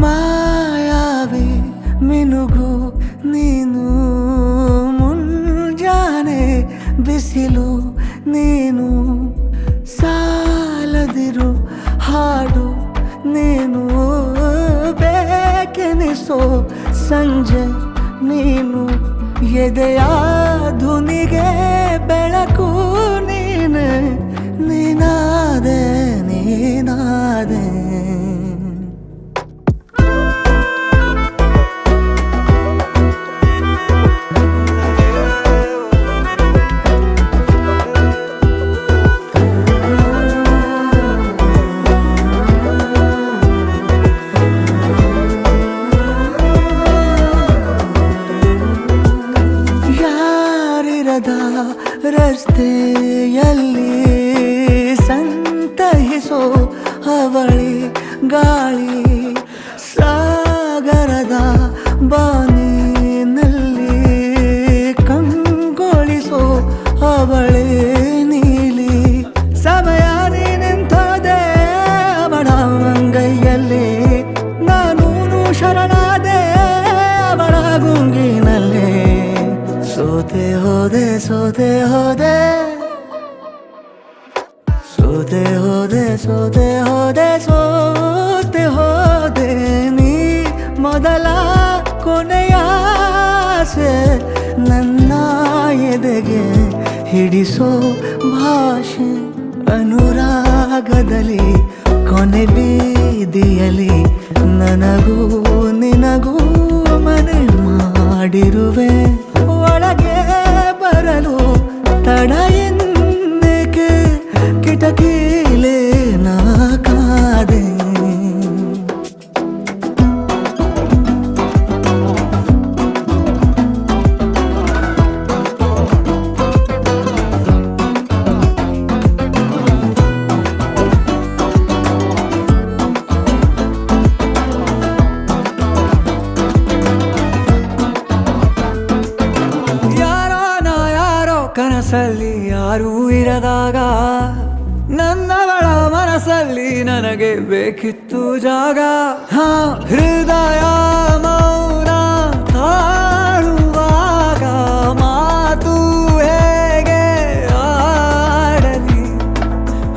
ಮಾಯಾವಿ ಮಿನುಗು ನೀನು ಮುಂಜಾನೆ ಬಿಸಿಲು ನೀನು ಸಾಲದಿರು ಹಾಡು ನೀನು ಬೇಕೆನಿಸೋ ಸಂಜೆ ನೀನು ಎದೆಯ ಧುನಿಗೆ ಬೆಳಕು ನೀನು ನೀನಾದೆ ನೀನಾದೆ ರಸ್ತೆಯಲ್ಲಿ ಸಂತಹಿಸೋ ಅವಳಿ ಗಾಳಿ ಸಾಗರದ ಬಾನಿನಲ್ಲಿ ಕಂಗೊಳಿಸೋ ಅವಳೆ ನೀಲಿ ಸಮಯ ನಿಂತೋದೆ ಅವಳ ಅಂಗೈಯಲ್ಲಿ ನಾನು ಶರಣಾದೆ ಅವಳ ಗುಂಗಿನಲ್ಲಿ ಸೋತೆ ಹೋದೆ ಸೋತೆ ಹೋದೆ ಸೋತೆ ಹೋದೆ ಸೋತೆ ಹೋದೆ ಸೋತೆ ಹೋದೆ ನೀ ಮೊದಲ ಕೊನೆಯ ಆಸೆ ನನ್ನ ಎದೆಗೆ ಹಿಡಿಸೋ ಭಾಷೆ ಅನುರಾಗದಲ್ಲಿ ಕೊನೆ ಬೀದಿಯಲ್ಲಿ ನನಗೂ ನಿನಗೂ ಮನೆ ಮಾಡಿರುವೆ ಒಳಗೆ ಬರಲು ತಡ ಎನ್ನಕ್ಕೆ ಕಿಟಕಿಲೇ ನಾ ಕಾದೆ ಕನಸಲ್ಲಿ ಯಾರೂ ಇರದಾಗ ನನ್ನವಳ ಮನಸ್ಸಲ್ಲಿ ನನಗೆ ಬೇಕಿತ್ತು ಜಾಗ ಹೃದಯ ಮೌನ ತಾಳುವಾಗ ಮಾತು ಹೇಗೆ ಆಡಲಿ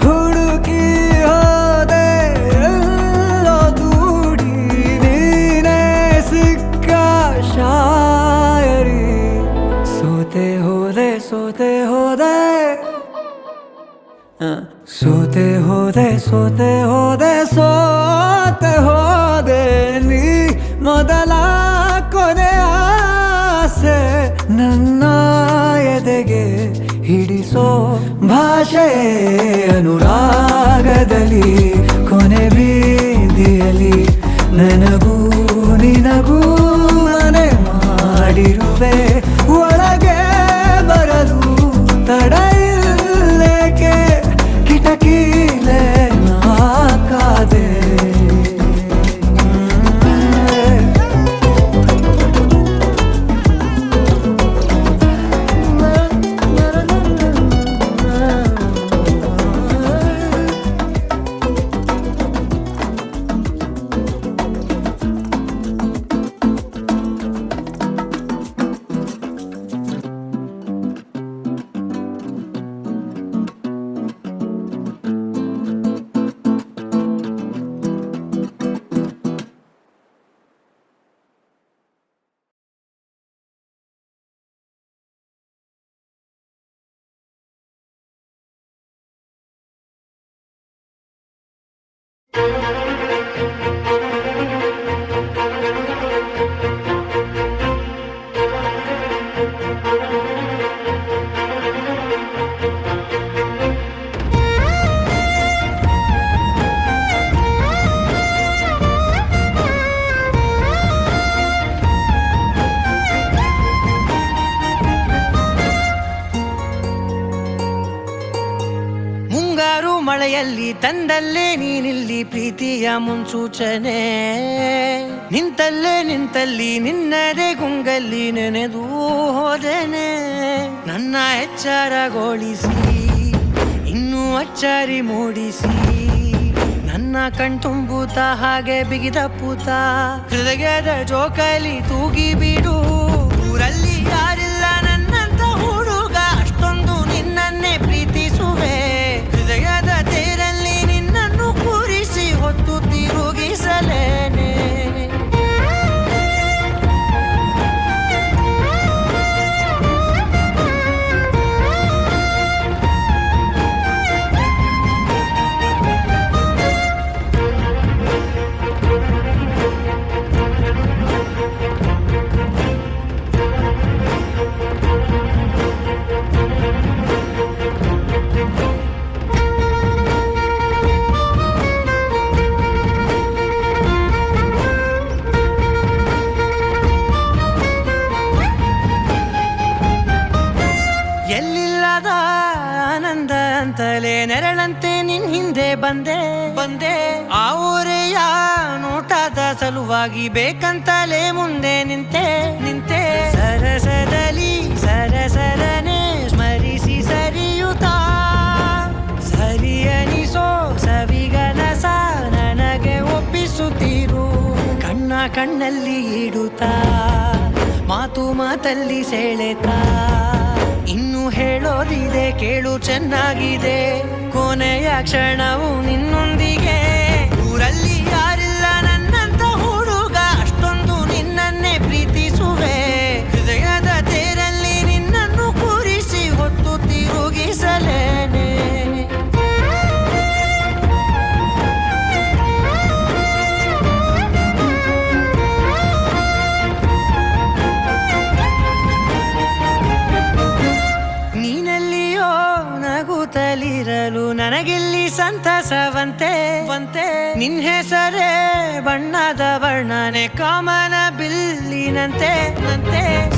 ಹುಡುಕಿ ಹೋದೆ ಎಲ್ಲೋ ದೂಡಿ ನೀನೇ ಸಿಕ್ಕ ಶಾಯರಿ ಸೋತೆ ಹೋದೆ ಸೋತೆ ಹೋದೆ ಸೋತೆ ಹೋದೆ ಸೋತೆ ಹೋದೆ ಸೋತೆ ಹೋದೆ ನೀ ಮೊದಲ ಕೊನೆ ಆಸೆ ನನ್ನ ಎದೆಗೆ ಹಿಡಿಸೋ ಭಾಷೆ ಅನುರಾಗದಲ್ಲಿ ಕೊನೆ ಬೀದಿಯಲ್ಲಿ ನನಗೂ ನಿನಗೂ ಮನೆ ಮಾಡಿರುವೆ ಒಳಗೆ ಬರಲು ತಡ ಇಲ್ಲೇಕೆ ಕಿಟಕಿಲೇ ನಾ ಕಾದೆ ಮಳೆಯಲ್ಲಿ ತಂದಲ್ಲೇ ನೀನಿಲ್ಲಿ ಪ್ರೀತಿಯ ಮುನ್ಸೂಚನೆ ನಿಂತಲ್ಲೇ ನಿಂತಲ್ಲಿ ನಿನ್ನದೇ ಗುಂಗಲ್ಲಿ ನೆನೆದು ಹೋದೆನೆ ನನ್ನ ಎಚ್ಚರಗೊಳಿಸಿ ಇನ್ನೂ ಅಚ್ಚರಿ ಮೂಡಿಸಿ ನನ್ನ ನನ್ನ ಕಣ್ತುಂಬುತ್ತ ಹಾಗೆ ಬಿಗಿದ ಪೂತ ಹೃದಯದ ಜೋಕಾಲಿ ತೂಗಿ ಬಿಡು ಊರಲ್ಲಿ ಯಾರಿಲ್ಲ ನನ್ನಂತ ಹುಡುಗ ಅಷ್ಟೊಂದು ನಿನ್ನನ್ನೇ ಪ್ರೀತಿಸುವೆ ಹೃದಯದ ತೇರಲ್ಲಿ ನಿನ್ನನ್ನು ಕೂರಿಸಿ ಹೊತ್ತು ತಿರುಗಿಸಲೇನೆ ಎಲ್ಲಿಲ್ಲದ ಆನಂದ ಅಂತಲೇ ನೆರಳಂತೆ ನಿನ್ ಹಿಂದೆ ಬಂದೆ ಆ ಊರೆಯ ನೋಟದ ಸಲುವಾಗಿ ಬೇಕಂತಲೇ ಮುಂದೆ ನಿಂತೆ ಸರಸದಲ್ಲಿ ಸರಸರನೆ ಸ್ಮರಿಸಿ ಸರಿಯುತ್ತಾ ಸರಿಯನಿಸೋ ಸವಿಗನಸ ನನಗೆ ಒಪ್ಪಿಸುತ್ತೀರು ಕಣ್ಣಲ್ಲಿ ಇಡುತ್ತಾ ಮಾತಲ್ಲಿ ಸೆಳೆತಾ ಇನ್ನು ಹೇಳೋದಿದೆ ಕೇಳು ಚೆನ್ನಾಗಿದೆ ಕೊನೆಯ ಕ್ಷಣವು ನಿನ್ನೊಂದಿಗೆ ಊರಲ್ಲಿ ಯಾರಿಲ್ಲ ನನ್ನಂತ ಹುಡುಗ ಅಷ್ಟೊಂದು ನಿನ್ನನ್ನೇ ಪ್ರೀತಿಸುವೆ ಹೃದಯದ ತೇರಲ್ಲಿ ನಿನ್ನನ್ನು ಕೂರಿಸಿ ಹೊತ್ತು ತಿರುಗಿಸಲೇನೆ ನಗುತ್ತಲಿರಲು ನನಗಿಲ್ಲಿ ಸಂತಸವಂತೆ ನಿನ್ ಹೆಸರೇ ಬಣ್ಣದ ವರ್ಣನೆ ಕಾಮನ ಬಿಲ್ಲಿನಂತೆ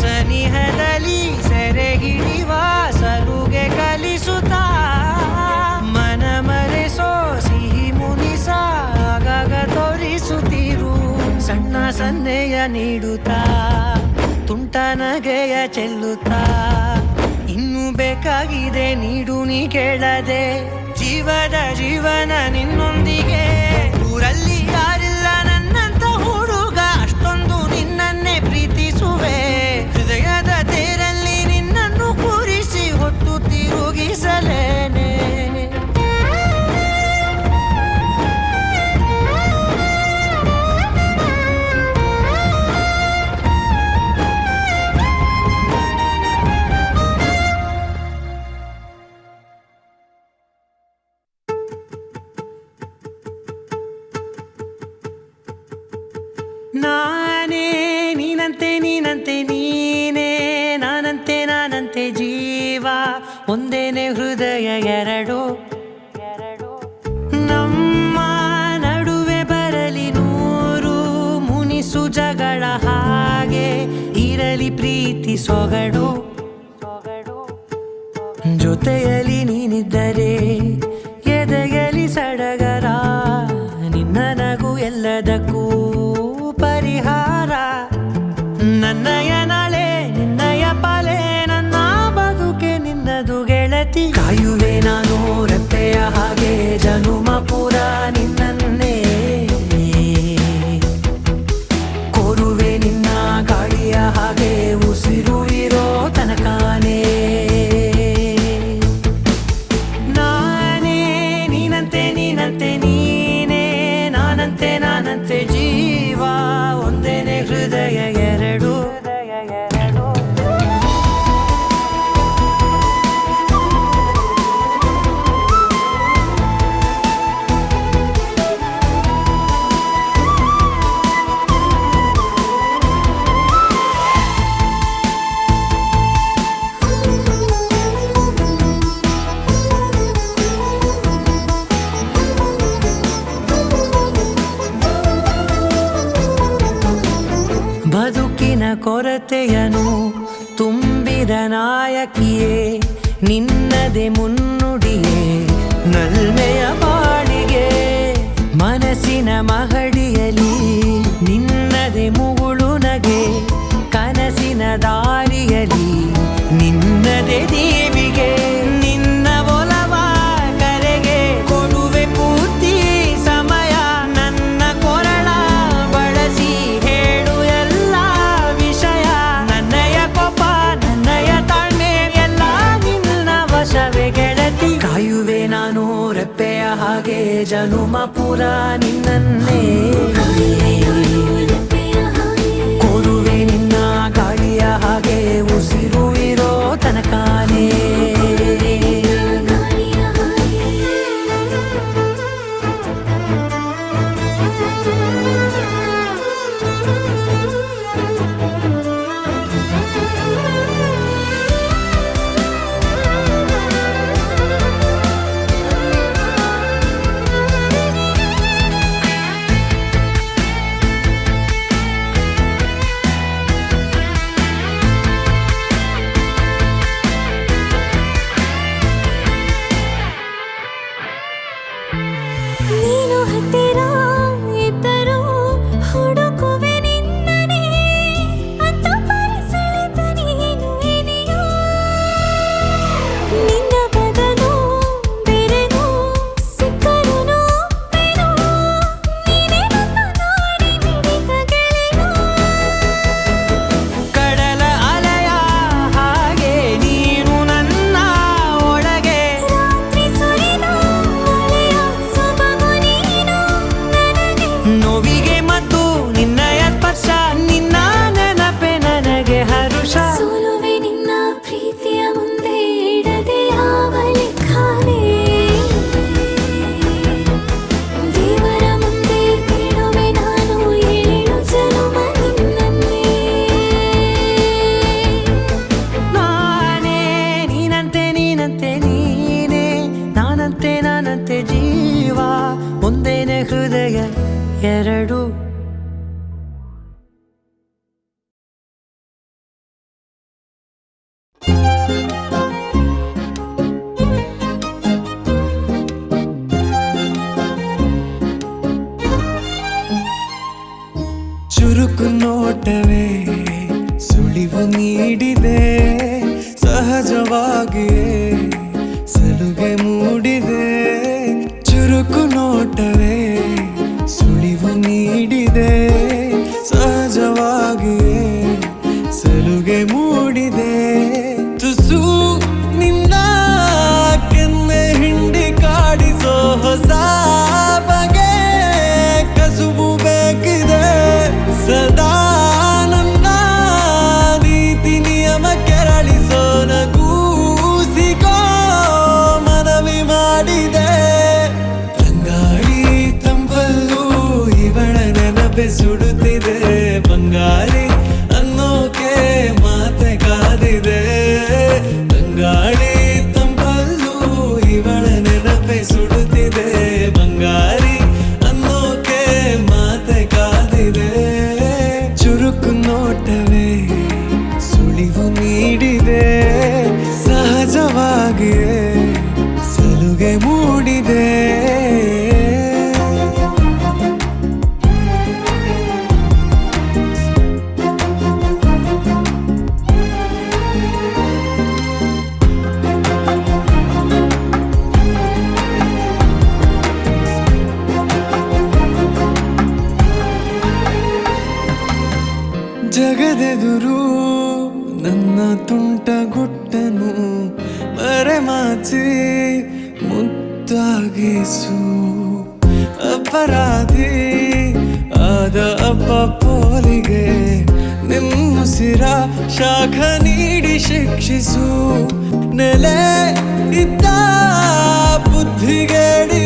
ಸನಿಹದಲ್ಲಿ ಸೆರೆ ಹಿಡಿಯುವ ಸಲುಗೆ ಕಲಿಸುತ್ತಾ ಮನ ಮರೆಸೋ ಸಿಹಿ ಮುನಿಸ ಆಗಾಗ ತೋರಿಸುತ್ತೀರು ಸಣ್ಣ ಸನ್ನೆಯ ನೀಡುತ್ತಾ ತುಂಟ ನಗೆಯ ಚೆಲ್ಲುತ್ತಾ ಇನ್ನು ಬೇಕಾಗಿದೆ ನೀಡು ನೀ ಕೇಳದೆ ಜೀವನ ನಿನ್ನೊಂದಿಗೆ ಊರಲ್ಲಿ ಯಾರಿಲ್ಲ ನನ್ನಂತ ಹುಡುಗ ಅಷ್ಟೊಂದು ನಿನ್ನನ್ನೇ ಪ್ರೀತಿಸುವೆ ಹೃದಯದ ತೇರಲ್ಲಿ ನಿನ್ನನ್ನು ಕೂರಿಸಿ ಹೊತ್ತು ತಿರುಗಿಸಲೇನೆ ನಾನೇ ನೀನಂತೆ ನೀನೇ ನಾನಂತೆ ಜೀವ ಒಂದೇನೆ ಹೃದಯ ಎರಡು ನಮ್ಮ ನಡುವೆ ಬರಲಿ ನೂರು ಮುನಿಸು ಜಗಳ ಹಾಗೆ ಇರಲಿ ಪ್ರೀತಿ ಸೊಗಡು ಜೊತೆಯಲ್ಲಿ ನೀನಿದ್ದರೆ ಎದೆಯಲಿ ಸಡಗರ ನಿನ್ನ ನಗು ಎಲ್ಲದಕ್ಕೂ ಪರಿಹಾರ ನನ್ನಯ ನಾಳೆ ನಿನ್ನಯ ಪಾಲೆ ನನ್ನ ಬದುಕೆ ನಿನ್ನದು ಗೆಳತಿ ಕಾಯುವೆ ನಾನು ರೆಪ್ಪೆಯ ಹಾಗೆ ಜನುಮ ಪೂರ ನಿನ್ನನ್ನೇ ಕೋರುವೆ ನಿನ್ನ ಗಾಳಿಯ ಹಾಗೆ ಉಸಿರು ಇರೋ ತನಕಾನೇ ನಾನೇ ನೀನಂತೆ ನೀನೇ ನಾನಂತೆ ಜೀವ ಒಂದೇನೆ ಹೃದಯ ಎರಡು ಬದುಕಿನ ಕೊರತೆಯನು ತುಂಬಿದ ನಾಯಕಿಯೇ ನಿನ್ನದೆ ಮುನ್ನುಡಿಯೇ ನಲ್ಮೆಯ ಬಾಳಿಗೆ ಮನಸ್ಸಿನ ಮಹಡಿಯಲಿ ನಿನ್ನದೆ ಮುಗುಳು ನಗೆ ಕನಸಿನ ದಾರಿಯಲಿ ನಿನ್ನದೆ ದೀವಿಗೆ ನಿನ್ನ ಒಲವ ಕರೆಗೆ ಕೊಡುವೆ ಪೂರ್ತಿ ಸಮಯ ಜನುಮ ಪುರ ನಿನ್ನನ್ನೇ ಕೋರುವೆ ನಿನ್ನ ಗಾಳಿಯ ಹಾಗೆ ಉಸಿರು ಇರೋ ತನಕಾನೇ ನೀನು ಹತ್ತಿರ ಇದ್ದರೂ ಹುಡುಕುವೆ ನಿನ್ನನೇ ಅಂತ ಪರಿಸಳಿತ ನೀನು ಇದೆಯೋ ನಿನ್ನ ಬದಲು ಬೇರೆನೋ ಸಿಕ್ಕರೂ ಬೇರೋ ನೀನೇ ನನ್ನ ನಾಡಿ ಮಿಡಿತ ಗೆಳೆಯೋ ಕಡಲ ಅಲೆಯ ಹಾಗೆ ನೀನು ನನ್ನ ಒಳಗೆ ರಾತ್ರಿ ಸುರಿದ ಮಳೆಯ ಸೊಬಗು ನೀನು ನನಗೆ ನೋವಿಗೆ ಮತ್ತು ನಿನ್ನಯ ಸ್ಪರ್ಶ ನಿನ್ನ ನೆನಪೆ ನನಗೆ ಹರುಷ ಸೋಲುವೆ ನಿನ್ನ ಪ್ರೀತಿಯ ಮುಂದೆ ಇಡದೆ ಯಾವ ಲೆಕ್ಕನೇ ದೇವರ ಮುಂದೆ ಬೇಡುವೆ ನಾನು 7 ಜನುಮ ನಿನ್ನನ್ನೇ ನಾನೇ ನೀನಂತೆ ನೀನಂತೆ ನೀನೇ ನಾನಂತೆ ನಾನಂತೆ ಜೀವ ಒಂದೇನೆ ಹೃದಯ ಎರಡು ಚುರುಕು ನೋಟವೇ ಸುಳಿವು ನೀಡಿದೆ ಸಹಜವಾಗಿಯೇ ಸಲುಗೆ ಮೂಡಿದೆ ಚುರುಕು ನೋಟವೇ ಸುಳಿವು ನೀಡಿದೆ ಸಹಜವಾಗಿಯೇ ಸಲುಗೆ ಮೂಡಿದೆ ತುಸು ನಿನ್ನ ಕೆನ್ನೆ ಹಿಂಡಿ ಕಾಡಿಸೋ ಹೊಸ ಬಗೆ ಕಸುಬು ಬೇಕಿದೆ ಸದಾ ನನ್ನ ನೀತಿ ನಿಯಮ ಕೆರಳಿಸೋ ನಗೂಸಿಗೋ ಮನವಿ ಮಾಡಿದೆ ತಂಗಾಳಿ ತಂಪಲ್ಲೂ ಇವಳ ನೆನಪೆ ಸುಡುತ್ತಿದೆ ಬಂಗಾಳಿ ಅನ್ನೋಕೆ ಮಾತೆ ಕಾದಿದೆ ತಂಗಾಳಿ ತಂಪಲ್ಲೂ ಇವಳ ನೆನಪೆ ಸುಡುತ್ತಿದೆ ಬಂಗಾರಿ ಅನ್ನೋಕೆ ಮಾತೆ ಕಾದಿದೆ ಚುರುಕು ನೋಟವೇ ಸುಳಿವು ನೀಡಿದೆ ಸಹಜವಾಗಿಯೇ ಸಲುಗೆ ಮೂಡಿದೆ ಜಗದೆದುರು ನನ್ನ ತುಂಟ ಗುಟ್ಟನು ಮರೆಮಾಚಿ ಮುದ್ದಾಗಿಸು ಅಪರಾಧಿ ಆದ ಅಪ್ಪ ಪೋಲಿಗೆ ನಿಮ್ಮುಸಿರ ಶಾಖ ನೀಡಿ ಶಿಕ್ಷಿಸು ನೆಲೆ ಇದ್ದ ಬುದ್ಧಿಗೇಡಿ